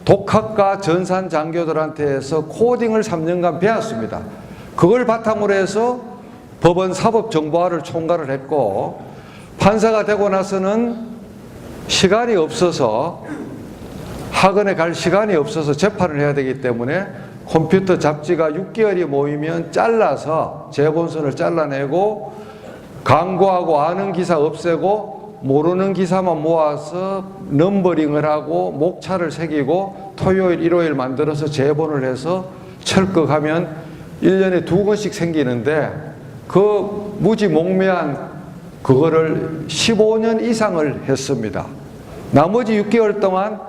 독학과 전산 장교들한테서 코딩을 3년간 배웠습니다. 그걸 바탕으로 해서 법원 사법정보화를 총괄을 했고 판사가 되고 나서는 시간이 없어서 학원에 갈 시간이 없어서 재판을 해야 되기 때문에 컴퓨터 잡지가 6개월이 모이면 잘라서 제본선을 잘라내고 광고하고 아는 기사 없애고 모르는 기사만 모아서 넘버링을 하고 목차를 새기고 토요일 일요일 만들어서 제본을 해서 철거하면 1년에 2건씩 생기는데 그 무지몽매한 그거를 15년 이상을 했습니다. 나머지 6개월 동안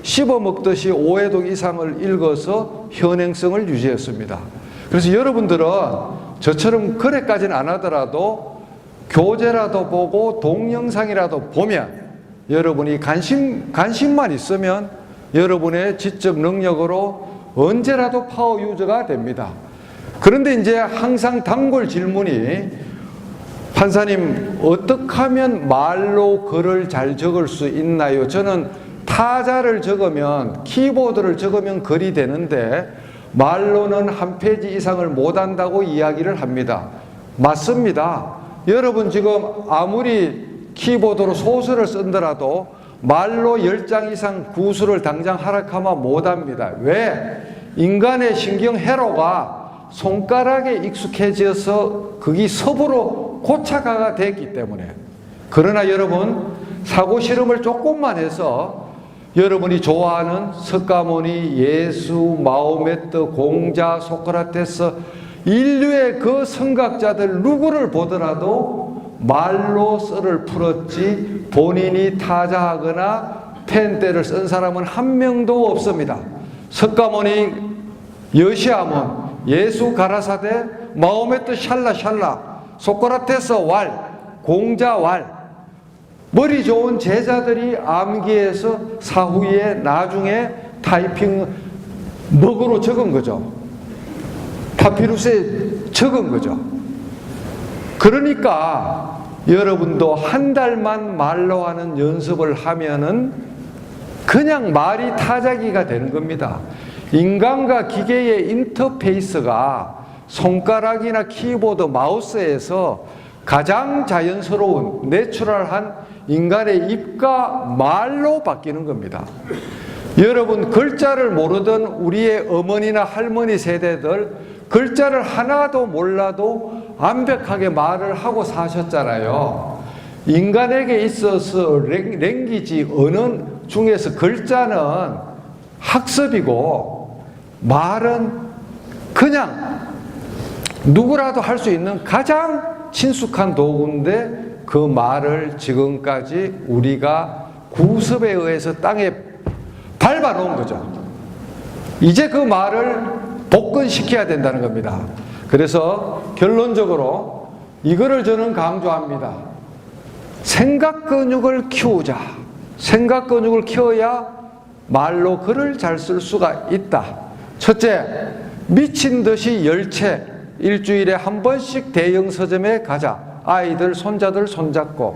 씹어먹듯이 5회독 이상을 읽어서 현행성을 유지했습니다. 그래서 여러분들은 저처럼 그래까지는 안 하더라도 교재라도 보고 동영상이라도 보면 여러분이 관심만 있으면 여러분의 지적 능력으로 언제라도 파워 유저가 됩니다. 그런데 이제 항상 단골 질문이 판사님 어떻게 하면 말로 글을 잘 적을 수 있나요? 저는 타자를 적으면 키보드를 적으면 글이 되는데 말로는 한 페이지 이상을 못한다고 이야기를 합니다. 맞습니다. 여러분 지금 아무리 키보드로 소설을 쓴더라도 말로 10장 이상 구술을 당장 하락하면 못합니다. 왜? 인간의 신경회로가 손가락에 익숙해져서 그게 섭으로 고착화가 됐기 때문에. 그러나 여러분 사고 실험을 조금만 해서 여러분이 좋아하는 석가모니, 예수, 마호메트, 공자, 소크라테스 인류의 그 선각자들 누구를 보더라도 말로 썰을 풀었지 본인이 타자하거나 펜대를 쓴 사람은 한 명도 없습니다. 석가모니 여시아몬, 예수 가라사대, 마호메트 샬라, 소크라테스 왈, 공자 왈, 머리 좋은 제자들이 암기해서 사후에 나중에 타이핑 먹으로 적은 거죠. 파피루스에 적은 거죠. 그러니까 여러분도 한 달만 말로 하는 연습을 하면은 그냥 말이 타자기가 되는 겁니다. 인간과 기계의 인터페이스가 손가락이나 키보드, 마우스에서 가장 자연스러운 내추럴한 인간의 입과 말로 바뀌는 겁니다. 여러분, 글자를 모르던 우리의 어머니나 할머니 세대들 글자를 하나도 몰라도 완벽하게 말을 하고 사셨잖아요. 인간에게 있어서 랭귀지, 언어 중에서 글자는 학습이고 말은 그냥 누구라도 할 수 있는 가장 친숙한 도구인데 그 말을 지금까지 우리가 구습에 의해서 땅에 밟아 놓은 거죠. 이제 그 말을 복근시켜야 된다는 겁니다. 그래서 결론적으로 이거를 저는 강조합니다. 생각 근육을 키우자. 생각 근육을 키워야 말로 글을 잘 쓸 수가 있다. 첫째, 미친 듯이 열채 일주일에 한 번씩 대형 서점에 가자. 아이들, 손자들 손잡고.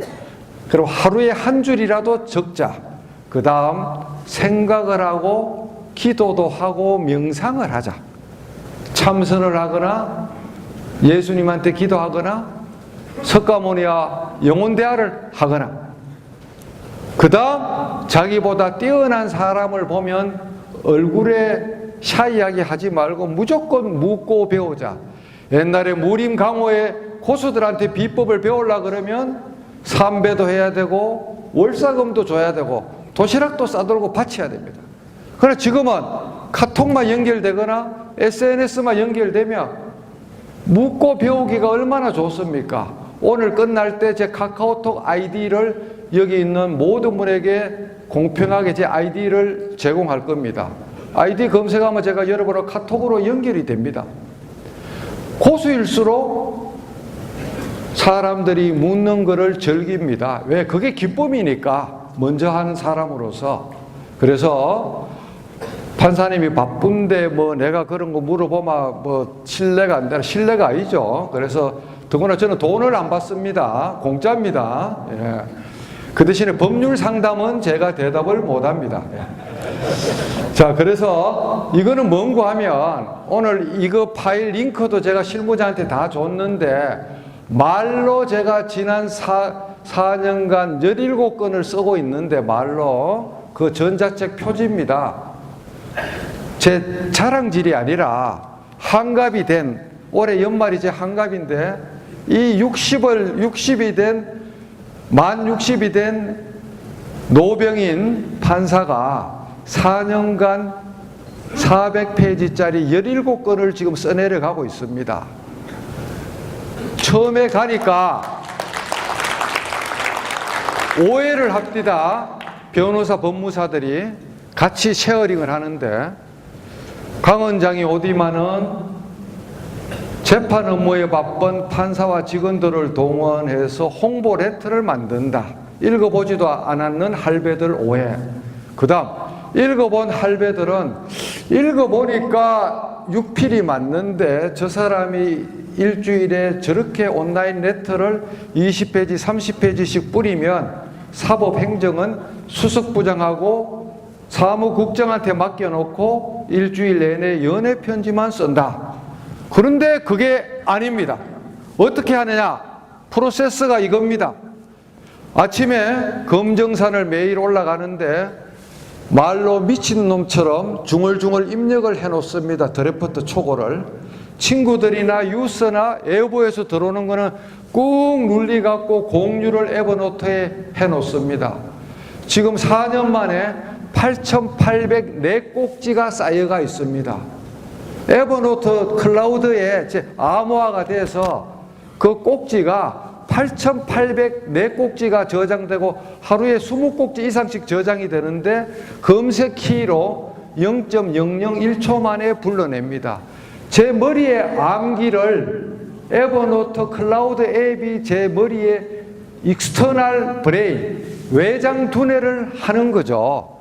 그리고 하루에 한 줄이라도 적자. 그 다음 생각을 하고 기도도 하고 명상을 하자. 참선을 하거나 예수님한테 기도하거나 석가모니와 영혼대화를 하거나, 그 다음 자기보다 뛰어난 사람을 보면 얼굴에 샤이하게 하지 말고 무조건 묻고 배우자. 옛날에 무림 강호의 고수들한테 비법을 배우려고 그러면 삼배도 해야 되고 월사금도 줘야 되고 도시락도 싸들고 바쳐야 됩니다. 그러나 지금은 카톡만 연결되거나 SNS만 연결되면 묻고 배우기가 얼마나 좋습니까? 오늘 끝날 때 제 카카오톡 아이디를 여기 있는 모든 분에게 공평하게 제 아이디를 제공할 겁니다. 아이디 검색하면 제가 여러분과 카톡으로 연결이 됩니다. 고수일수록 사람들이 묻는 것을 즐깁니다. 왜? 그게 기쁨이니까, 먼저 하는 사람으로서. 그래서 판사님이 바쁜데 뭐 내가 그런 거 물어보면 뭐 신뢰가 안 되나? 신뢰가 아니죠. 그래서 더구나 저는 돈을 안 받습니다. 공짜입니다. 예. 그 대신에 법률 상담은 제가 대답을 못 합니다. 예. 자, 그래서 이거는 뭔고 하면 오늘 이거 파일 링크도 제가 실무자한테 다 줬는데 말로 제가 지난 4년간 17건을 쓰고 있는데 말로 그 전자책 표지입니다. 제 자랑질이 아니라 한갑이 된, 올해 연말이 제 한갑인데 이 만 60이 된 노병인 판사가 4년간 400페이지짜리 17건을 지금 써내려가고 있습니다. 처음에 가니까 오해를 합디다. 변호사, 법무사들이 같이 쉐어링을 하는데 강 원장이 어디마는 재판 업무에 바쁜 판사와 직원들을 동원해서 홍보 레터를 만든다. 읽어보지도 않았는 할배들 오해. 그 다음 읽어본 할배들은 읽어보니까 6필이 맞는데 저 사람이 일주일에 저렇게 온라인 레터를 20페이지, 30페이지씩 뿌리면 사법행정은 수석부장하고 사무국장한테 맡겨놓고 일주일 내내 연애편지만 쓴다. 그런데 그게 아닙니다. 어떻게 하느냐? 프로세스가 이겁니다. 아침에 검정산을 매일 올라가는데 말로 미친놈처럼 중얼중얼 입력을 해놓습니다. 드래프트 초고를. 친구들이나 뉴스나 에어보에서 들어오는 거는 꾹 눌리갖고 공유를 에버노트에 해놓습니다. 지금 4년 만에 8,804꼭지가 쌓여가 있습니다. 에버노트 클라우드에 암호화가 돼서 그 꼭지가 8,804꼭지가 저장되고 하루에 20꼭지 이상씩 저장이 되는데 검색 키로 0.001초 만에 불러냅니다. 제 머리에 암기를 에버노트 클라우드 앱이 제 머리에 익스터널 브레인, 외장 두뇌를 하는 거죠.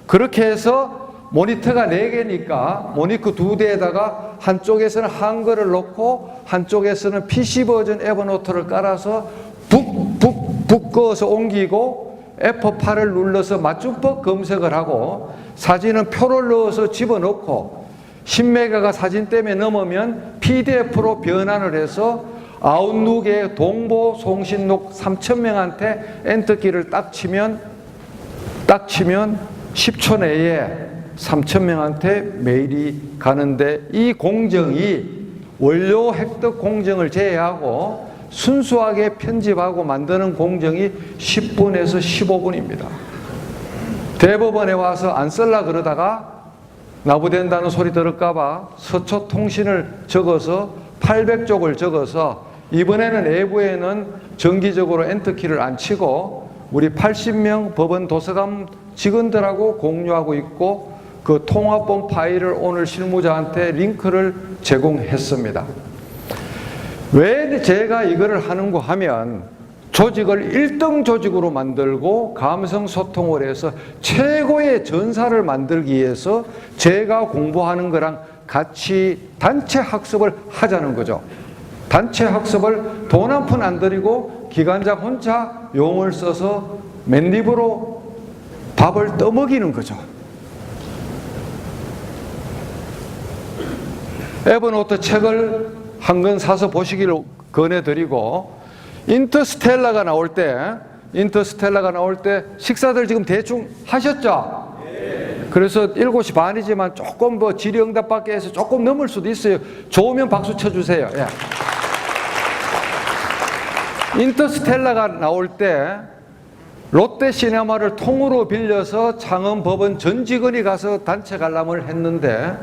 그렇게 해서 모니터가 4개니까 모니터 2대에다가 한쪽에서는 한글을 놓고 한쪽에서는 PC 버전 에버노트를 깔아서 북 그어서 옮기고 F8을 눌러서 맞춤법 검색을 하고 사진은 표를 넣어서 집어넣고 10메가가 사진 때문에 넘으면 PDF로 변환을 해서 아웃룩에 동보 송신록 3,000명한테 엔터키를 딱 치면 10초 내에 3,000명한테 메일이 가는데, 이 공정이 원료 획득 공정을 제외하고 순수하게 편집하고 만드는 공정이 10분에서 15분입니다. 대법원에 와서 안 쓸라 그러다가 나부된다는 소리 들을까봐 서초통신을 적어서 800쪽을 적어서 이번에는 내부에는 정기적으로 엔터키를 안 치고 우리 80명 법원 도서관 직원들하고 공유하고 있고, 그 통합본 파일을 오늘 실무자한테 링크를 제공했습니다. 왜 제가 이거를 하는고 하면, 조직을 1등 조직으로 만들고 감성 소통을 해서 최고의 전사를 만들기 위해서 제가 공부하는 거랑 같이 단체 학습을 하자는 거죠. 단체 학습을 돈 한 푼 안 들이고 기관장 혼자 용을 써서 맨입으로 밥을 떠먹이는 거죠. 에버노트 책을 한 권 사서 보시기를 권해드리고, 인터스텔라가 나올 때 식사들 지금 대충 하셨죠? 그래서 7시 반이지만 조금 뭐 질의응답 받게 해서 조금 넘을 수도 있어요. 좋으면 박수 쳐주세요. 예. 인터스텔라가 나올 때 롯데시네마를 통으로 빌려서 창원법원 전 직원이 가서 단체 관람을 했는데,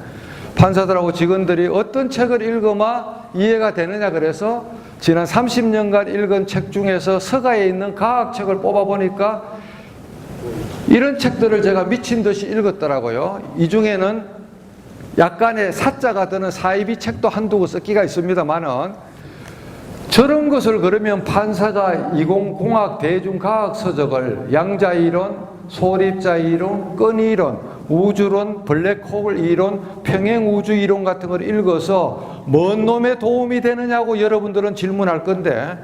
판사들하고 직원들이 어떤 책을 읽어야 이해가 되느냐 그래서 지난 30년간 읽은 책 중에서 서가에 있는 과학책을 뽑아보니까 이런 책들을 제가 미친 듯이 읽었더라고요. 이 중에는 약간의 사자가 드는 사이비 책도 한두 권 섞기가 있습니다만은, 저런 것을 그러면 판사가 이공공학 대중과학 서적을 양자이론, 소립자이론, 끈이론, 우주론, 블랙홀 이론, 평행우주 이론 같은 걸 읽어서 뭔 놈에 도움이 되느냐고 여러분들은 질문할 건데,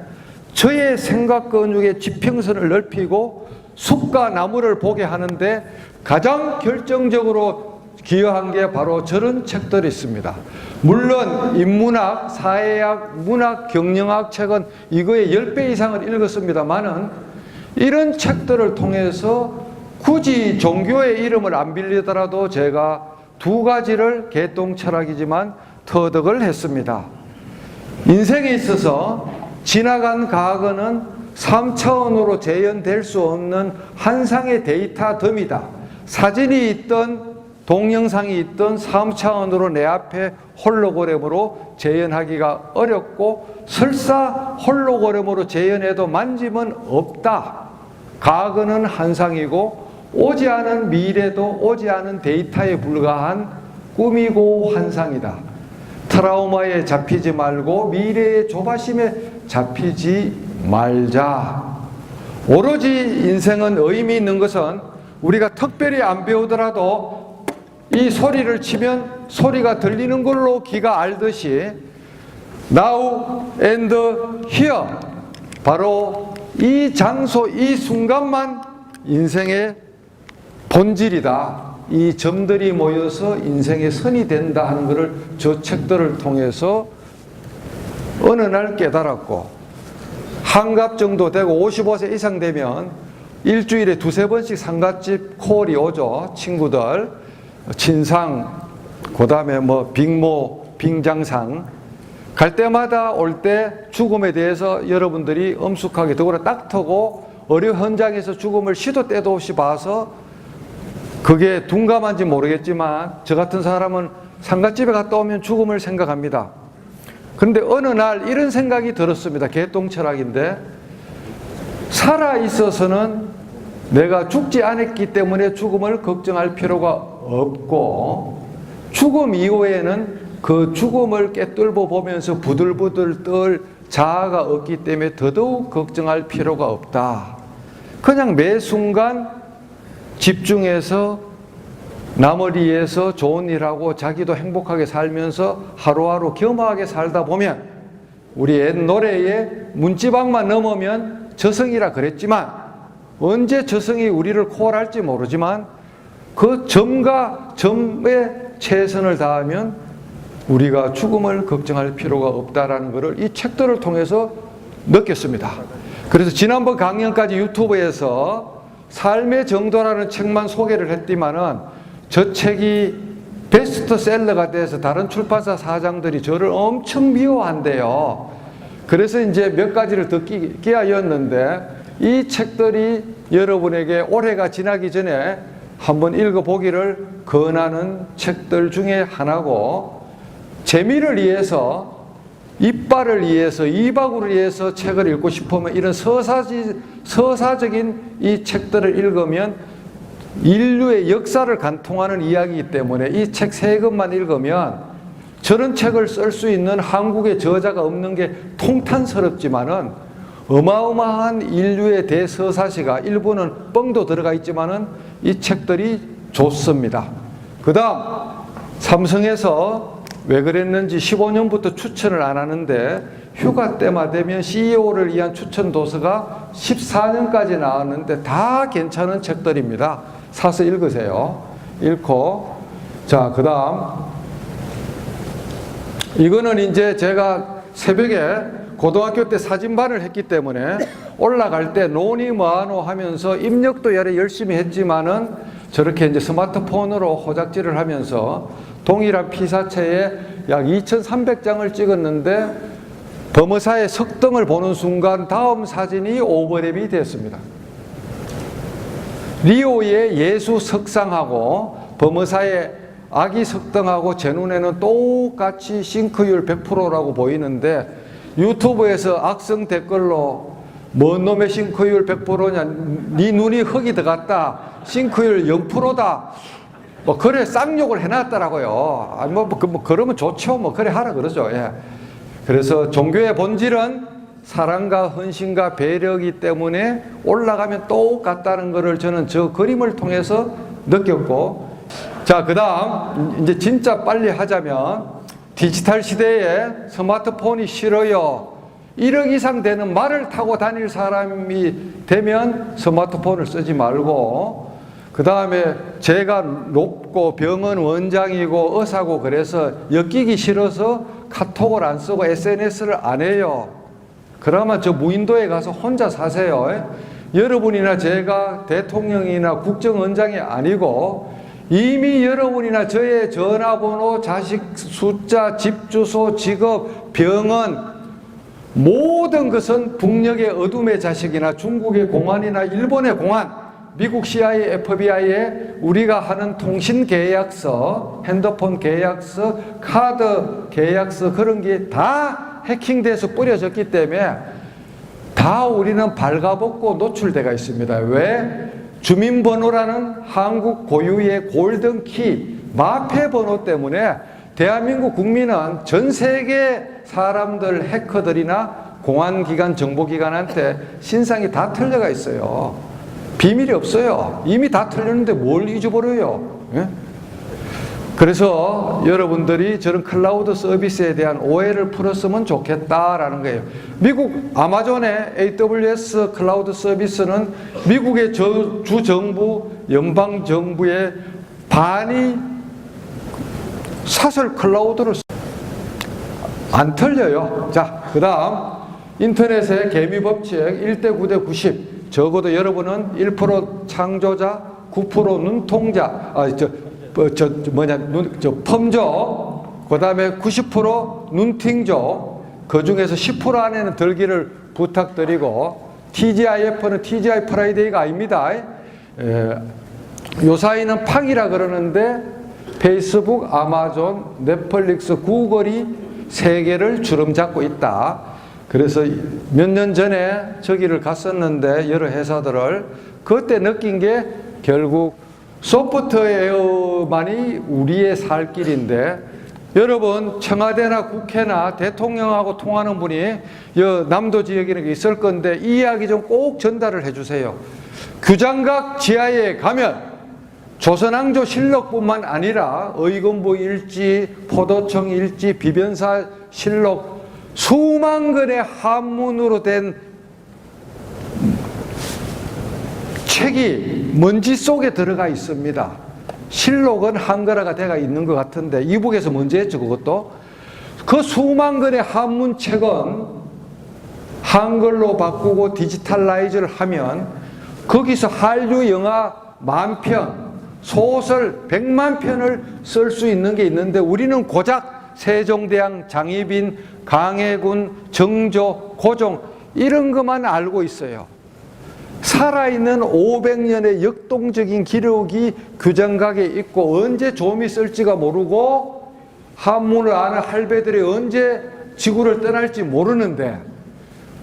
저의 생각 근육의 지평선을 넓히고 숲과 나무를 보게 하는데 가장 결정적으로 기여한 게 바로 저런 책들이 있습니다. 물론 인문학, 사회학, 문학, 경영학 책은 이거의 10배 이상을 읽었습니다만은, 이런 책들을 통해서 굳이 종교의 이름을 안 빌리더라도 제가 2가지를 개똥철학이지만 터득을 했습니다. 인생에 있어서 지나간 과거는 3차원으로 재현될 수 없는 한상의 데이터 덤이다. 사진이 있던 동영상이 있던 3차원으로 내 앞에 홀로그램으로 재현하기가 어렵고, 설사 홀로그램으로 재현해도 만지면 없다. 과거는 한상이고 오지 않은 미래도 오지 않은 데이터에 불과한 꿈이고 환상이다. 트라우마에 잡히지 말고 미래의 조바심에 잡히지 말자. 오로지 인생은 의미 있는 것은 우리가 특별히 안 배우더라도 이 소리를 치면 소리가 들리는 걸로 귀가 알듯이 now and here, 바로 이 장소, 이 순간만 인생의 본질이다. 이 점들이 모여서 인생의 선이 된다 하는 것을 저 책들을 통해서 어느 날 깨달았고, 한갑 정도 되고 55세 이상 되면 일주일에 2-3번씩 상갓집 콜이 오죠. 친구들 친상, 그 다음에 뭐 빅모, 빙장상 갈 때마다 올 때 죽음에 대해서 여러분들이 엄숙하게 더구나 딱터고 의료 현장에서 죽음을 시도 때도 없이 봐서 그게 둔감한지 모르겠지만, 저 같은 사람은 상갓집에 갔다 오면 죽음을 생각합니다. 그런데 어느 날 이런 생각이 들었습니다. 개똥철학인데, 살아있어서는 내가 죽지 않았기 때문에 죽음을 걱정할 필요가 없고, 죽음 이후에는 그 죽음을 깨뚫어 보면서 부들부들 떨 자아가 없기 때문에 더더욱 걱정할 필요가 없다. 그냥 매 순간 집중해서 남을 위해서 좋은 일하고 자기도 행복하게 살면서 하루하루 겸허하게 살다 보면, 우리 옛 노래에 문지방만 넘으면 저승이라 그랬지만, 언제 저승이 우리를 코알할지 모르지만 그 점과 점의 최선을 다하면 우리가 죽음을 걱정할 필요가 없다라는 것을 이 책들을 통해서 느꼈습니다. 그래서 지난번 강연까지 유튜브에서 삶의 정도라는 책만 소개를 했지만은 저 책이 베스트셀러가 돼서 다른 출판사 사장들이 저를 엄청 미워한대요. 그래서 이제 몇 가지를 더 끼하였는데 이 책들이 여러분에게 올해가 지나기 전에 한번 읽어보기를 권하는 책들 중에 하나고, 재미를 위해서, 이빨을 위해서, 이박을 위해서 책을 읽고 싶으면 이런 서사적인 이 책들을 읽으면 인류의 역사를 관통하는 이야기이기 때문에 이 책 3권만 읽으면 저런 책을 쓸 수 있는 한국의 저자가 없는 게 통탄스럽지만은 어마어마한 인류의 대서사시가, 일부는 뻥도 들어가 있지만은 이 책들이 좋습니다. 그 다음 삼성에서 왜 그랬는지 15년부터 추천을 안 하는데 휴가 때만 되면 CEO를 위한 추천 도서가 14년까지 나왔는데 다 괜찮은 책들입니다. 사서 읽으세요. 읽고, 자, 그 다음 이거는 이제 제가 새벽에 고등학교 때 사진반을 했기 때문에 올라갈 때 노니 뭐하노 하면서 입력도 열심히 했지만은 저렇게 이제 스마트폰으로 호작질을 하면서 동일한 피사체에 약 2,300장을 찍었는데 범어사의 석등을 보는 순간 다음 사진이 오버랩이 됐습니다. 리오의 예수 석상하고 범어사의 아기 석등하고 제 눈에는 똑같이 싱크율 100%라고 보이는데 유튜브에서 악성 댓글로 뭔 놈의 싱크율 100%냐, 네 눈이 흙이 들어갔다, 싱크율 0%다, 뭐 그래 쌍욕을 해놨더라고요. 아니 뭐 그러면 좋죠, 뭐 그래 하라 그러죠. 예. 그래서 종교의 본질은 사랑과 헌신과 배려이기 때문에 올라가면 똑같다는 것을 저는 저 그림을 통해서 느꼈고, 자, 그 다음 이제 진짜 빨리 하자면 디지털 시대에 스마트폰이 싫어요. 1억 이상 되는 말을 타고 다닐 사람이 되면 스마트폰을 쓰지 말고, 그 다음에 제가 높고 병원 원장이고 의사고 그래서 엮이기 싫어서 카톡을 안 쓰고 SNS를 안 해요. 그러면 저 무인도에 가서 혼자 사세요. 여러분이나 제가 대통령이나 국정원장이 아니고 이미 여러분이나 저의 전화번호, 자식 숫자, 집 주소, 직업, 병원, 모든 것은 북녘의 어둠의 자식이나 중국의 공안이나 일본의 공안, 미국 CIA, FBI에 우리가 하는 통신 계약서, 핸드폰 계약서, 카드 계약서 그런 게 다 해킹돼서 뿌려졌기 때문에 다 우리는 발가벗고 노출되어 있습니다. 왜? 주민번호라는 한국 고유의 골든키, 마패번호 때문에 대한민국 국민은 전 세계 사람들, 해커들이나 공안기관, 정보기관한테 신상이 다 틀려가 있어요. 비밀이 없어요. 이미 다 틀렸는데 뭘 잊어버려요. 예? 그래서 여러분들이 저런 클라우드 서비스에 대한 오해를 풀었으면 좋겠다라는 거예요. 미국 아마존의 AWS 클라우드 서비스는 미국의 주정부, 연방정부의 반이 사설 클라우드를 안 틀려요. 자, 그 다음 인터넷의 개미법칙 1대 9대 90. 적어도 여러분은 1% 창조자, 9% 눈통자, 펌조, 그 다음에 90% 눈팅조, 그 중에서 10% 안에는 들기를 부탁드리고, TGIF는 TGI 프라이데이가 아닙니다. 요사이는 팍이라 그러는데 페이스북, 아마존, 넷플릭스, 구글이 세계를 주름잡고 있다. 그래서 몇 년 전에 저기를 갔었는데 여러 회사들을 그때 느낀 게 결국 소프트웨어만이 우리의 살 길인데, 여러분 청와대나 국회나 대통령하고 통하는 분이 남도 지역에 있을 건데 이 이야기 좀 꼭 전달을 해주세요. 규장각 지하에 가면 조선왕조 실록뿐만 아니라 의금부 일지, 포도청 일지, 비변사 실록 수만 권의 한문으로 된 책이 먼지 속에 들어가 있습니다. 실록은 한글화가 돼가 있는 것 같은데 이북에서 먼저 했죠. 그것도 그 수만 권의 한문책은 한글로 바꾸고 디지털라이즈를 하면 거기서 한류 영화 10,000편, 소설 100만 편을 쓸 수 있는 게 있는데 우리는 고작 세종대왕, 장희빈, 강해군, 정조, 고종 이런 것만 알고 있어요. 살아있는 500년의 역동적인 기록이 규장각에 있고 언제 좀이 쓸지가 모르고 한문을 아는 할배들이 언제 지구를 떠날지 모르는데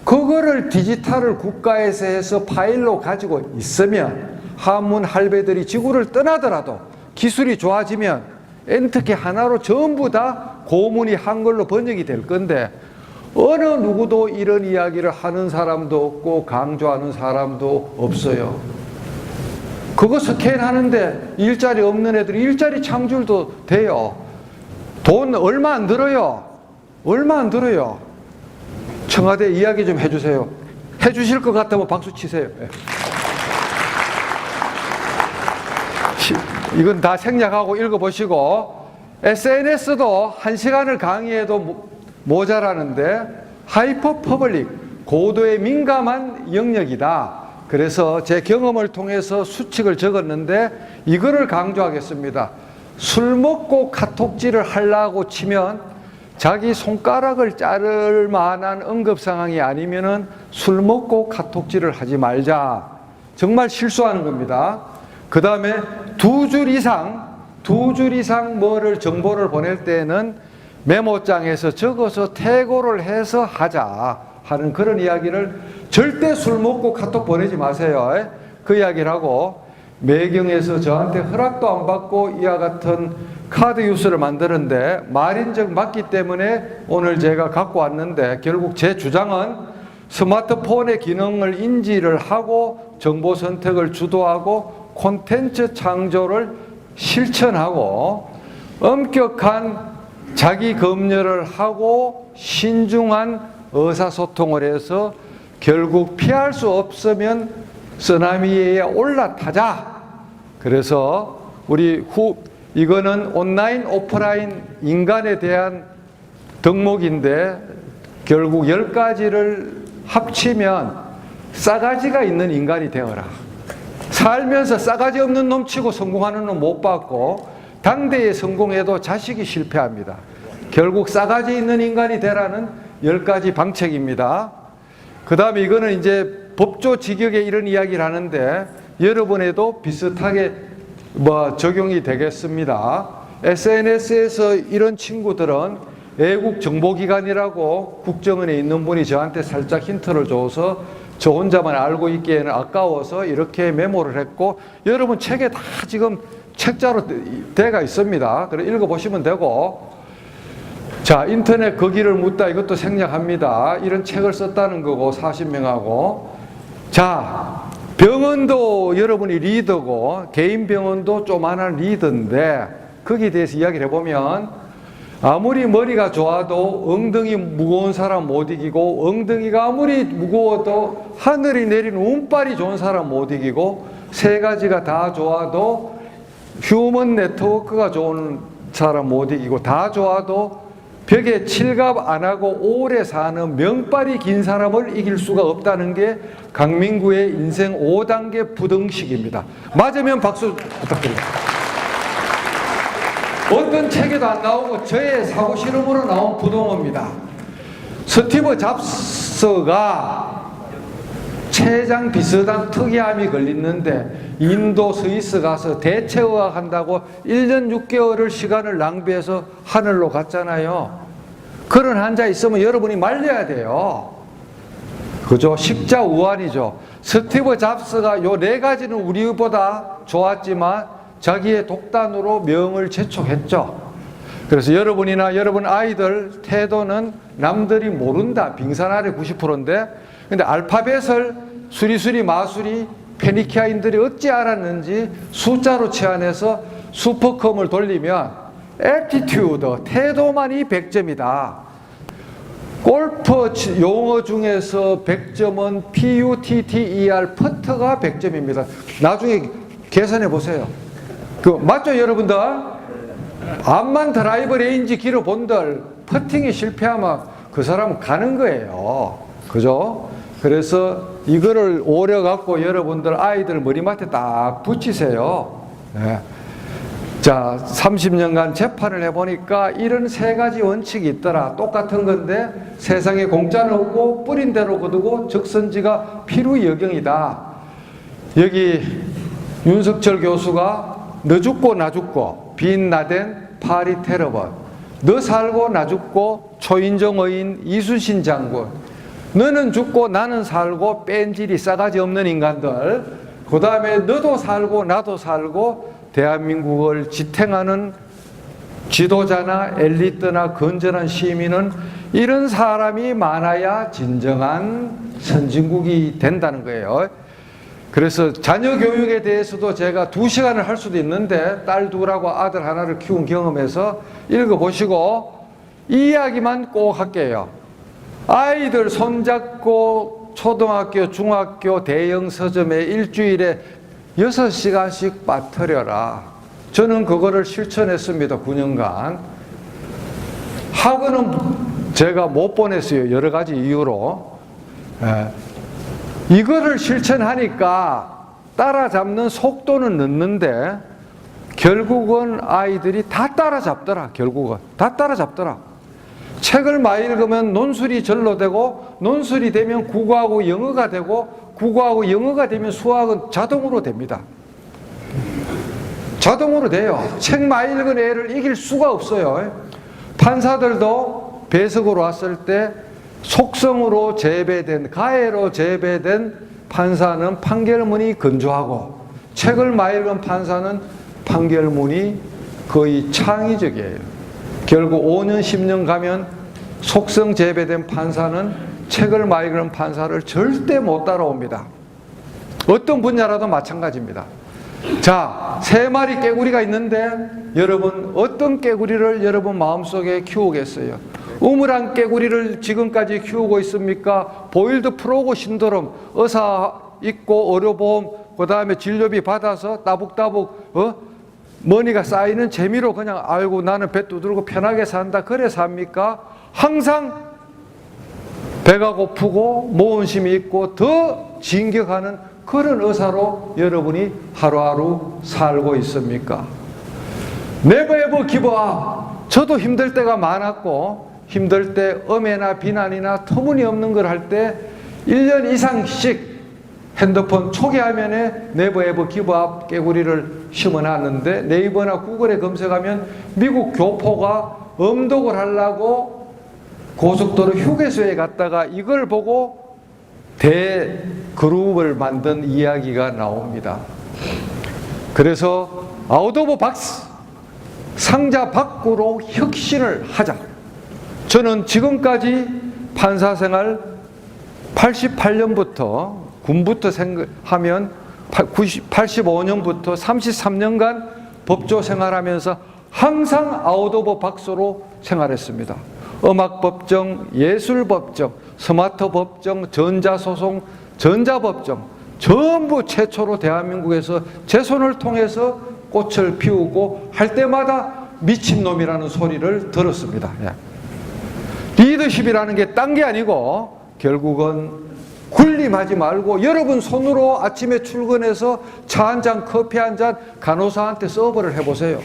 그거를 디지털을 국가에서 해서 파일로 가지고 있으면 한문 할배들이 지구를 떠나더라도 기술이 좋아지면 엔터키 하나로 전부 다 고문이 한글로 번역이 될 건데 어느 누구도 이런 이야기를 하는 사람도 없고 강조하는 사람도 없어요. 그거 스캔하는데 일자리 없는 애들이 일자리 창출도 돼요. 돈 얼마 안 들어요. 얼마 안 들어요. 청와대 이야기 좀 해주세요. 해주실 것 같으면 박수 치세요. 이건 다 생략하고 읽어보시고 SNS도 1시간을 강의해도 모자라는데 하이퍼 퍼블릭, 고도의 민감한 영역이다. 그래서 제 경험을 통해서 수칙을 적었는데 이거를 강조하겠습니다. 술 먹고 카톡질을 하려고 치면 자기 손가락을 자를 만한 응급 상황이 아니면은 술 먹고 카톡질을 하지 말자. 정말 실수하는 겁니다. 그 다음에 두 줄 이상 뭐를 정보를 보낼 때는 메모장에서 적어서 태고를 해서 하자 하는 그런 이야기를 절대 술 먹고 카톡 보내지 마세요. 그 이야기를 하고 매경에서 저한테 허락도 안 받고 이와 같은 카드 유스를 만드는데 말인즉 맞기 때문에 오늘 제가 갖고 왔는데 결국 제 주장은 스마트폰의 기능을 인지를 하고 정보 선택을 주도하고 콘텐츠 창조를 실천하고 엄격한 자기 검열을 하고 신중한 의사소통을 해서 결국 피할 수 없으면 쓰나미에 올라타자. 그래서 이거는 온라인 오프라인 인간에 대한 덕목인데 결국 10가지를 합치면 싸가지가 있는 인간이 되어라. 살면서 싸가지 없는 놈 치고 성공하는 놈 못 봤고 당대에 성공해도 자식이 실패합니다. 결국 싸가지 있는 인간이 되라는 10가지 방책입니다. 그 다음에 이거는 이제 법조 직역에 이런 이야기를 하는데 여러분에도 비슷하게 적용이 되겠습니다. SNS에서 이런 친구들은 애국 정보기관이라고 국정원에 있는 분이 저한테 살짝 힌트를 줘서 저 혼자만 알고 있기에는 아까워서 이렇게 메모를 했고 여러분 책에 다 지금 책자로 돼가 있습니다. 그래 읽어보시면 되고 자 인터넷 거기를 묻다 이것도 생략합니다. 이런 책을 썼다는 거고 40명하고 자 병원도 여러분이 리더고 개인 병원도 조만한 리더인데 거기에 대해서 이야기를 해보면 아무리 머리가 좋아도 엉덩이 무거운 사람 못 이기고 엉덩이가 아무리 무거워도 하늘이 내린 운빨이 좋은 사람 못 이기고 세 가지가 다 좋아도 휴먼 네트워크가 좋은 사람 못 이기고 다 좋아도 벽에 칠갑 안 하고 오래 사는 명발이 긴 사람을 이길 수가 없다는 게 강민구의 인생 5단계 부등식입니다. 맞으면 박수 부탁드립니다. 어떤 책에도 안 나오고 저의 사고 실험으로 나온 부동어입니다. 스티브 잡스가 췌장 비슷한 특이암이 걸렸는데 인도 스위스 가서 대체의학 한다고 1년 6개월을 시간을 낭비해서 하늘로 갔잖아요. 그런 환자 있으면 여러분이 말려야 돼요. 그죠? 십자우환이죠. 스티브 잡스가 요 4가지는 우리보다 좋았지만 자기의 독단으로 명을 재촉했죠. 그래서 여러분이나 여러분 아이들 태도는 남들이 모른다. 빙산 아래 90%인데 근데 알파벳을 수리수리 마수리 페니키아인들이 어찌 알았는지 숫자로 치환해서 슈퍼컴을 돌리면 애티튜드, 태도만이 100점이다. 골프 용어 중에서 100점은 PUTTER, 퍼트가 100점입니다. 나중에 계산해 보세요. 맞죠, 여러분들? 암만 드라이버 레인지 길어 본들 퍼팅이 실패하면 그 사람은 가는 거예요. 그죠? 그래서 이거를 오려 갖고 여러분들 아이들 머리맡에 딱 붙이세요. 네. 자, 30년간 재판을 해보니까 이런 세 가지 원칙이 있더라. 똑같은 건데 세상에 공짜는 없고 뿌린 대로 거두고 적선지가 필요여경이다. 여기 윤석철 교수가 너 죽고 나 죽고 빈나덴 파리 테러범, 너 살고 나 죽고 초인종 의인 이순신 장군, 너는 죽고 나는 살고 뺀질이 싸가지 없는 인간들, 그 다음에 너도 살고 나도 살고 대한민국을 지탱하는 지도자나 엘리트나 건전한 시민은 이런 사람이 많아야 진정한 선진국이 된다는 거예요. 그래서 자녀 교육에 대해서도 제가 2시간을 할 수도 있는데 딸 둘하고 아들 하나를 키운 경험에서 읽어보시고 이 이야기만 꼭 할게요. 아이들 손잡고 초등학교, 중학교 대형 서점에 일주일에 6시간씩 빠뜨려라. 저는 그거를 실천했습니다. 9년간. 학원은 제가 못 보냈어요. 여러 가지 이유로. 이거를 실천하니까 따라잡는 속도는 늦는데 결국은 아이들이 다 따라잡더라. 결국은 다 따라잡더라. 책을 많이 읽으면 논술이 절로 되고, 논술이 되면 국어하고 영어가 되고, 국어하고 영어가 되면 수학은 자동으로 됩니다. 자동으로 돼요. 책 많이 읽은 애를 이길 수가 없어요. 판사들도 배석으로 왔을 때 속성으로 재배된, 가해로 재배된 판사는 판결문이 건조하고, 책을 많이 읽은 판사는 판결문이 거의 창의적이에요. 결국 5년, 10년 가면 속성 재배된 판사는 책을 많이 읽은 판사를 절대 못 따라옵니다. 어떤 분야라도 마찬가지입니다. 자, 3마리 깨구리가 있는데 여러분 어떤 깨구리를 여러분 마음속에 키우겠어요? 우물안 깨구리를 지금까지 키우고 있습니까? 보일드 프로그 신드롬, 의사 있고 의료보험, 그 다음에 진료비 받아서 따북따북 머니가 쌓이는 재미로 그냥 알고 나는 배 두들고 편하게 산다, 그래 삽니까? 항상 배가 고프고 모험심이 있고 더 진격하는 그런 의사로 여러분이 하루하루 살고 있습니까? Never ever give up. 저도 힘들 때가 많았고, 힘들 때 엄해나 비난이나 터무니없는 걸 할 때 1년 이상씩 핸드폰 초기 화면에 Never ever give up 깨구리를 심어놨는데, 네이버나 구글에 검색하면 미국 교포가 엄독을 하려고 고속도로 휴게소에 갔다가 이걸 보고 대그룹을 만든 이야기가 나옵니다. 그래서 아웃 오브 박스, 상자 밖으로 혁신을 하자. 저는 지금까지 판사 생활 88년부터 군부터 하면 85년부터 33년간 법조 생활하면서 항상 아웃 오브 박스로 생활했습니다. 음악법정, 예술법정, 스마트 법정, 전자소송, 전자법정 전부 최초로 대한민국에서 제 손을 통해서 꽃을 피우고 할 때마다 미친놈이라는 소리를 들었습니다. 리더십이라는 게 딴 게 아니고 결국은 군림하지 말고 여러분 손으로 아침에 출근해서 차 한 잔, 커피 한 잔 간호사한테 서버를 해보세요.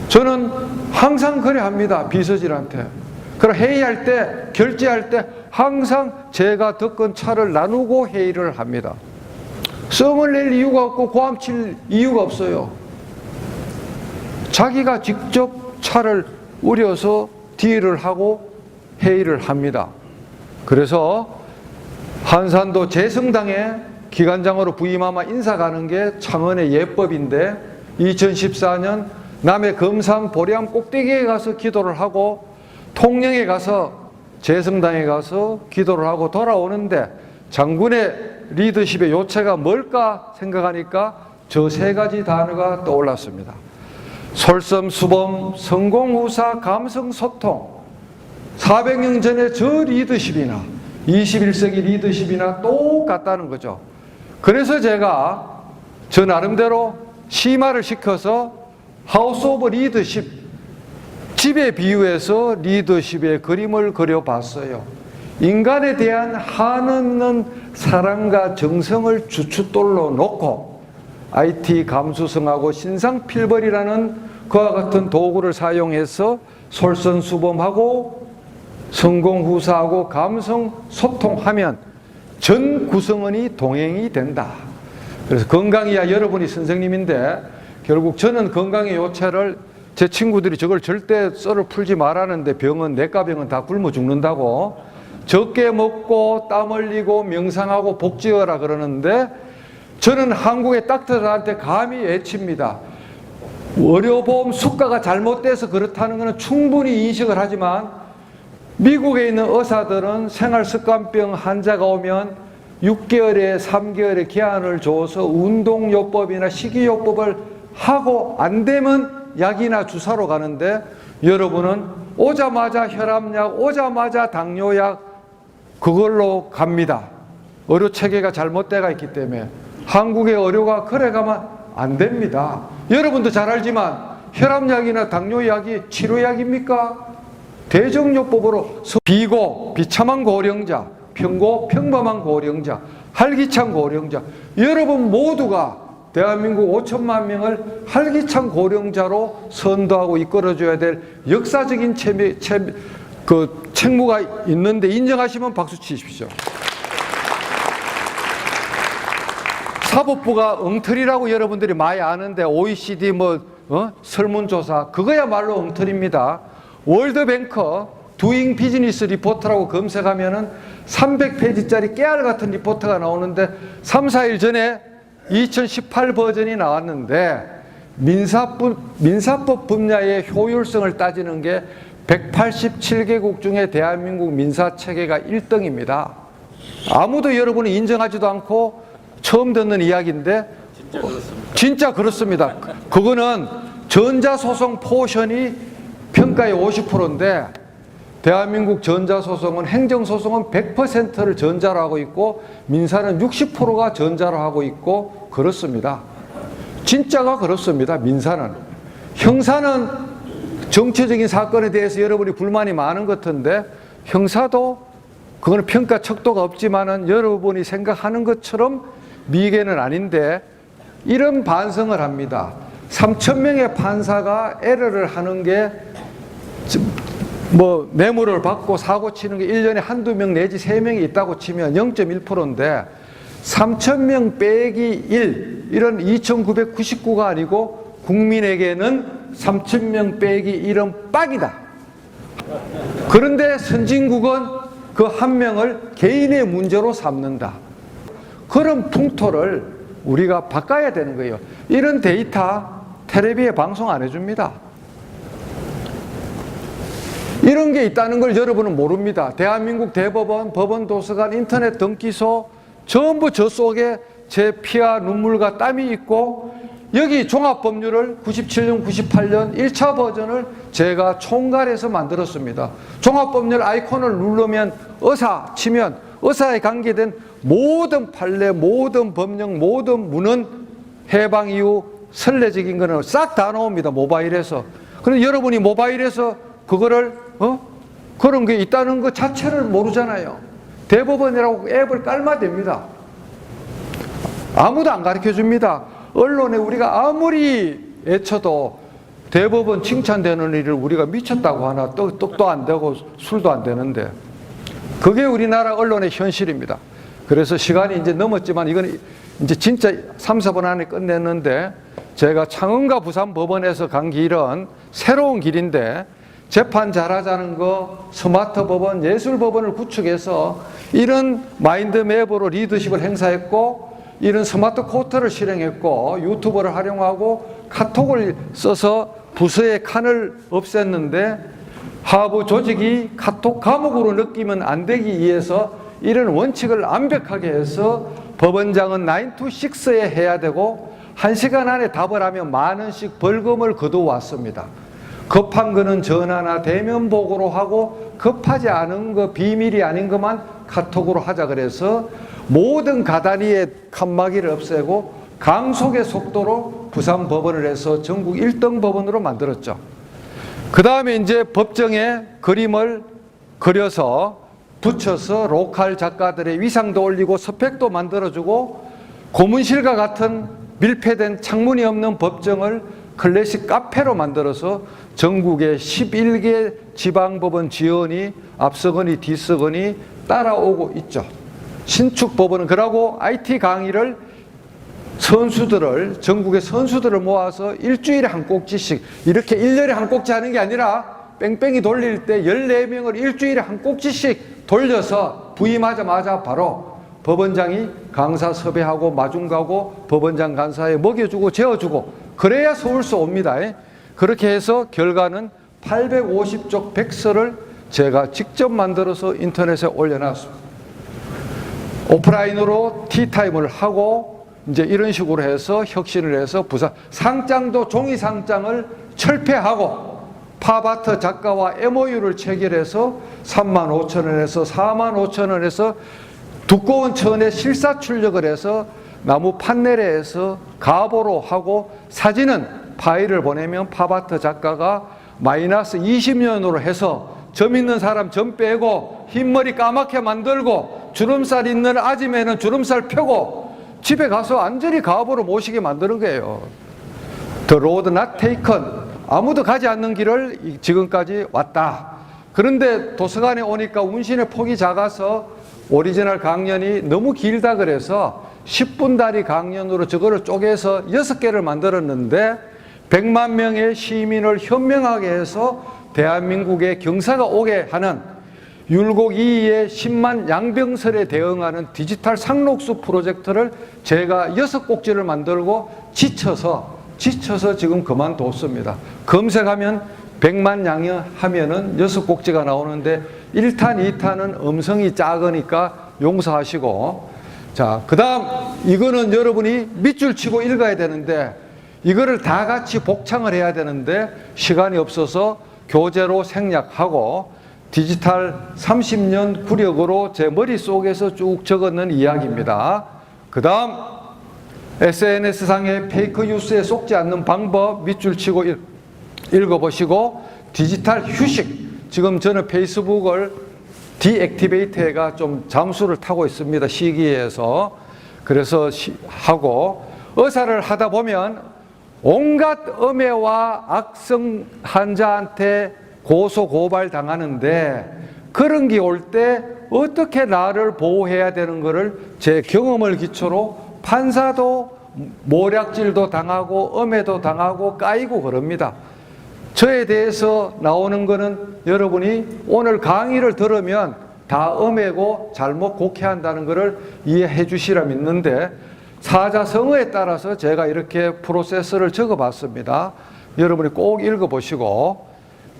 저는 항상 그래 합니다. 비서진한테. 그럼 회의할 때, 결제할 때 항상 제가 덕건 차를 나누고 회의를 합니다. 썸을 낼 이유가 없고 고함칠 이유가 없어요. 자기가 직접 차를 우려서 딜을 하고 회의를 합니다. 그래서 한산도 재성당에 기관장으로 부임하면 인사 가는 게 창원의 예법인데 2014년 남해 금산 보리암 꼭대기에 가서 기도를 하고 통영에 가서 재성당에 가서 기도를 하고 돌아오는데 장군의 리더십의 요체가 뭘까 생각하니까 저 3가지 단어가 떠올랐습니다. 솔선수범, 성공후사, 감성소통. 400년 전에 저 리더십이나 21세기 리더십이나 똑같다는 거죠. 그래서 제가 저 나름대로 심화를 시켜서 하우스 오브 리더십, 집에 비유해서 리더십의 그림을 그려봤어요. 인간에 대한 한없는 사랑과 정성을 주춧돌로 놓고 IT 감수성하고 신상필벌이라는 그와 같은 도구를 사용해서 솔선수범하고 성공후사하고 감성 소통하면 전 구성원이 동행이 된다. 그래서 건강이야 여러분이 선생님인데 결국 저는 건강의 요체를 제 친구들이 저걸 절대 썰을 풀지 말라는데 병은 내과병은 다 굶어 죽는다고 적게 먹고 땀 흘리고 명상하고 복지어라 그러는데 저는 한국의 닥터들한테 감히 외칩니다. 의료보험 수가가 잘못돼서 그렇다는 것은 충분히 인식을 하지만 미국에 있는 의사들은 생활습관병 환자가 오면 6개월에 3개월의 기한을 줘서 운동요법이나 식이요법을 하고 안 되면 약이나 주사로 가는데 여러분은 오자마자 혈압약, 오자마자 당뇨약 그걸로 갑니다. 의료 체계가 잘못되어 있기 때문에 한국의 의료가 그래 가면 안 됩니다. 여러분도 잘 알지만 혈압약이나 당뇨약이 치료약입니까? 대정요법으로 비고, 비참한 고령자, 평고, 평범한 고령자, 활기찬 고령자 여러분 모두가 대한민국 5천만 명을 활기찬 고령자로 선도하고 이끌어줘야 될 역사적인 책무가 있는데 인정하시면 박수 치십시오. 사법부가 엉터리라고 여러분들이 많이 아는데 OECD 설문조사 그거야말로 엉터리입니다. 월드뱅커 두잉 비즈니스 리포트라고 검색하면은 300페이지짜리 깨알 같은 리포트가 나오는데 3, 4일 전에 2018 버전이 나왔는데 민사법 분야의 효율성을 따지는 게 187개국 중에 대한민국 민사체계가 1등입니다. 아무도 여러분이 인정하지도 않고 처음 듣는 이야기인데 진짜 그렇습니다. 그거는 전자소송 포션이 평가의 50%인데 대한민국 전자소송은 행정소송은 100%를 전자로 하고 있고 민사는 60%가 전자로 하고 있고 그렇습니다. 진짜가 그렇습니다. 민사는. 형사는 정치적인 사건에 대해서 여러분이 불만이 많은 것 같은데 형사도 그거는 평가 척도가 없지만은 여러분이 생각하는 것처럼 미개는 아닌데 이런 반성을 합니다. 3,000명의 판사가 에러를 하는 게 뇌물을 받고 사고 치는 게 1년에 한두 명 내지 3명이 있다고 치면 0.1%인데 3,000명 빼기 1 이런 2,999가 아니고 국민에게는 3,000명 빼기 1은 빡이다. 그런데 선진국은 그 한 명을 개인의 문제로 삼는다. 그런 풍토를 우리가 바꿔야 되는 거예요. 이런 데이터 텔레비에 방송 안 해줍니다. 이런 게 있다는 걸 여러분은 모릅니다. 대한민국 대법원, 법원도서관, 인터넷 등기소 전부 저 속에 제 피와 눈물과 땀이 있고 여기 종합법률을 97년, 98년 1차 버전을 제가 총괄해서 만들었습니다. 종합법률 아이콘을 누르면 의사 치면 의사에 관계된 모든 판례, 모든 법령, 모든 문헌 해방 이후 선례적인 거는 싹 다 나옵니다. 모바일에서. 그런데 여러분이 모바일에서 그거를 그런 게 있다는 것 자체를 모르잖아요. 대법원이라고 앱을 깔면 됩니다. 아무도 안 가르쳐 줍니다. 언론에 우리가 아무리 애쳐도 대법원 칭찬되는 일을 우리가 미쳤다고 하나 떡도 안 되고 술도 안 되는데 그게 우리나라 언론의 현실입니다. 그래서 시간이 이제 넘었지만 이건 이제 진짜 3, 4분 안에 끝냈는데 제가 창원과 부산 법원에서 간 길은 새로운 길인데 재판 잘하자는 거 스마트 법원, 예술 법원을 구축해서 이런 마인드맵으로 리더십을 행사했고 이런 스마트 코트를 실행했고 유튜브를 활용하고 카톡을 써서 부서의 칸을 없앴는데 하부 조직이 카톡 감옥으로 느끼면 안 되기 위해서 이런 원칙을 완벽하게 해서 법원장은 9 to 6에 해야 되고 1시간 안에 답을 하면 10,000원씩 벌금을 거두어왔습니다. 급한 거는 전화나 대면 보고로 하고 급하지 않은 거 비밀이 아닌 것만 카톡으로 하자 그래서 모든 가다니의 칸막이를 없애고 강속의 속도로 부산 법원을 해서 전국 1등 법원으로 만들었죠. 그 다음에 이제 법정에 그림을 그려서 붙여서 로컬 작가들의 위상도 올리고 스펙도 만들어주고 고문실과 같은 밀폐된 창문이 없는 법정을 클래식 카페로 만들어서 전국의 11개 지방법원 지원이 앞서거니 뒤서거니 따라오고 있죠. 신축법원은 그러고 IT 강의를 선수들을 전국의 선수들을 모아서 일주일에 한 꼭지씩 이렇게 1년에 한 꼭지 하는 게 아니라 뺑뺑이 돌릴 때 14명을 일주일에 한 꼭지씩 돌려서 부임하자마자 바로 법원장이 강사 섭외하고 마중 가고 법원장 간사에 먹여주고 재워주고 그래야 서울서 옵니다. 그렇게 해서 결과는 850쪽 백서를 제가 직접 만들어서 인터넷에 올려놨습니다. 오프라인으로 티타임을 하고 이제 이런 식으로 해서 혁신을 해서 부산 상장도 종이 상장을 철폐하고 팝아트 작가와 MOU를 체결해서 35,000원에서 45,000원에서 두꺼운 천에 실사 출력을 해서 나무 판넬에 해서 가보로 하고 사진은 파일을 보내면 팝아트 작가가 마이너스 20년으로 해서 점 있는 사람 점 빼고 흰머리 까맣게 만들고 주름살 있는 아줌매는 주름살 펴고 집에 가서 완전히 가보로 모시게 만드는 거예요. The road not taken. 아무도 가지 않는 길을 지금까지 왔다. 그런데 도서관에 오니까 운신의 폭이 작아서 오리지널 강연이 너무 길다 그래서 10분짜리 강연으로 저거를 쪼개서 6개를 만들었는데 100만 명의 시민을 현명하게 해서 대한민국에 경사가 오게 하는 율곡 2위의 10만 양병설에 대응하는 디지털 상록수 프로젝트를 제가 6꼭지를 만들고 지쳐서 지금 그만뒀습니다. 검색하면 100만 양이 하면은 6꼭지가 나오는데 1탄, 2탄은 음성이 작으니까 용서하시고, 자, 그 다음 이거는 여러분이 밑줄 치고 읽어야 되는데 이거를 다 같이 복창을 해야 되는데 시간이 없어서 교재로 생략하고 디지털 30년 구력으로 제 머릿속에서 쭉 적어놓은 이야기입니다. 그 다음 SNS상의 페이크 뉴스에 속지 않는 방법 밑줄 치고 읽어보시고, 디지털 휴식. 지금 저는 페이스북을 디액티베이트가 좀 잠수를 타고 있습니다. 시기에서. 그래서 하고, 의사를 하다 보면 온갖 음해와 악성 환자한테 고소 고발 당하는데 그런 게 올 때 어떻게 나를 보호해야 되는 거를 제 경험을 기초로 판사도 모략질도 당하고 음해도 당하고 까이고 그럽니다. 저에 대해서 나오는 거는 여러분이 오늘 강의를 들으면 다 음해고 잘못 곡해한다는 것을 이해해 주시라 믿는데, 사자성어에 따라서 제가 이렇게 프로세스를 적어봤습니다. 여러분이 꼭 읽어보시고,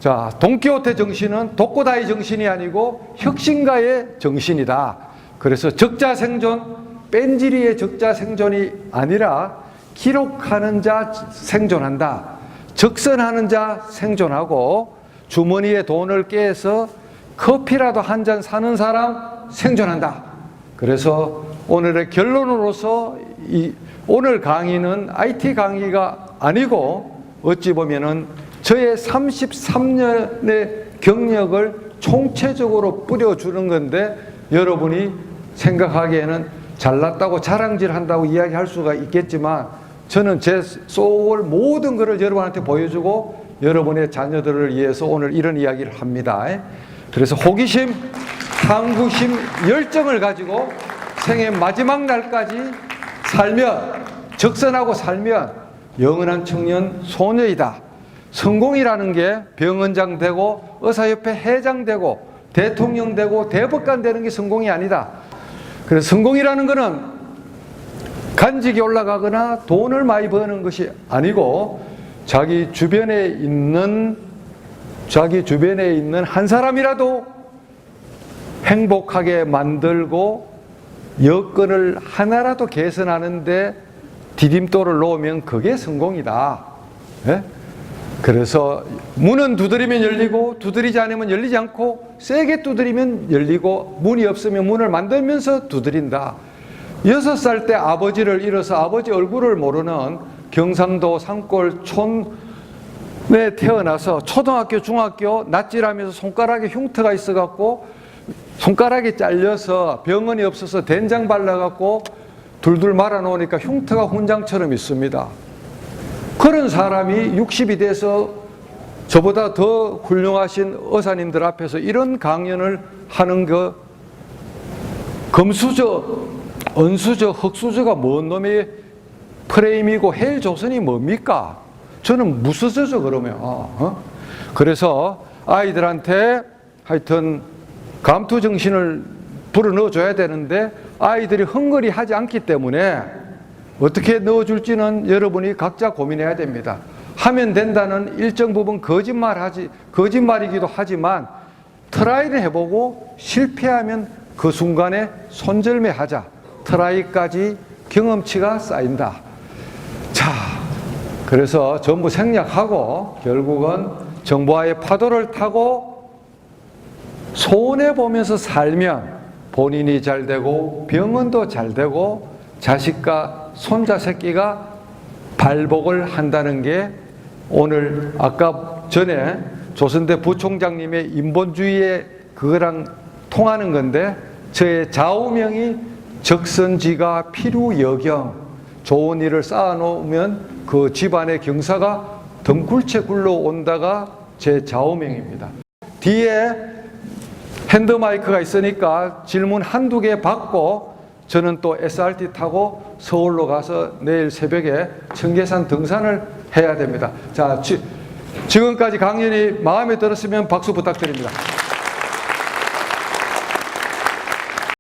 자, 돈키호테 정신은 독고다이 정신이 아니고 혁신가의 정신이다. 그래서 적자생존, 뺀질이의 적자생존이 아니라 기록하는 자 생존한다. 적선하는 자 생존하고 주머니에 돈을 깨서 커피라도 한 잔 사는 사람 생존한다. 그래서 오늘의 결론으로서 오늘 강의는 IT 강의가 아니고 어찌 보면은 저의 33년의 경력을 총체적으로 뿌려주는 건데, 여러분이 생각하기에는 잘났다고 자랑질한다고 이야기할 수가 있겠지만 저는 제 소울 모든 것을 여러분한테 보여주고 여러분의 자녀들을 위해서 오늘 이런 이야기를 합니다. 그래서 호기심, 탐구심, 열정을 가지고 생의 마지막 날까지 살면, 적선하고 살면 영원한 청년 소녀이다. 성공이라는 게 병원장 되고 의사협회 회장 되고 대통령 되고 대법관 되는 게 성공이 아니다. 그래서 성공이라는 것은 간직이 올라가거나 돈을 많이 버는 것이 아니고 자기 주변에 있는 한 사람이라도 행복하게 만들고 여건을 하나라도 개선하는데 디딤돌을 놓으면 그게 성공이다. 예? 그래서 문은 두드리면 열리고 두드리지 않으면 열리지 않고 세게 두드리면 열리고 문이 없으면 문을 만들면서 두드린다. 6살 때 아버지를 잃어서 아버지 얼굴을 모르는 경상도 산골촌에 태어나서 초등학교, 중학교 낯질하면서 손가락에 흉터가 있어갖고 손가락이 잘려서 병원이 없어서 된장 발라갖고 둘둘 말아놓으니까 흉터가 훈장처럼 있습니다. 그런 사람이 60이 돼서 저보다 더 훌륭하신 의사님들 앞에서 이런 강연을 하는 거 금수저, 은수저, 흑수저가 뭔 놈의 프레임이고 헬조선이 뭡니까? 저는 무수저죠 그러면. 그래서 아이들한테 하여튼 감투정신을 불어넣어줘야 되는데 아이들이 헝거리 하지 않기 때문에 어떻게 넣어줄지는 여러분이 각자 고민해야 됩니다. 하면 된다는 일정 부분 거짓말이기도 하지만 트라이를 해보고 실패하면 그 순간에 손절매하자. 트라이까지 경험치가 쌓인다. 자, 그래서 전부 생략하고 결국은 정보화의 파도를 타고 손해보면서 살면 본인이 잘 되고 병원도 잘 되고 자식과 손자 새끼가 발복을 한다는 게 오늘 아까 전에 조선대 부총장님의 인본주의의 그거랑 통하는 건데 저의 좌우명이 적선지가 필요여경 좋은 일을 쌓아놓으면 그 집안의 경사가 덩굴채 굴러온다가 제 좌우명입니다. 뒤에 핸드마이크가 있으니까 질문 한두 개 받고 저는 또 SRT 타고 서울로 가서 내일 새벽에 청계산 등산을 해야 됩니다. 자, 지금까지 강연이 마음에 들었으면 박수 부탁드립니다.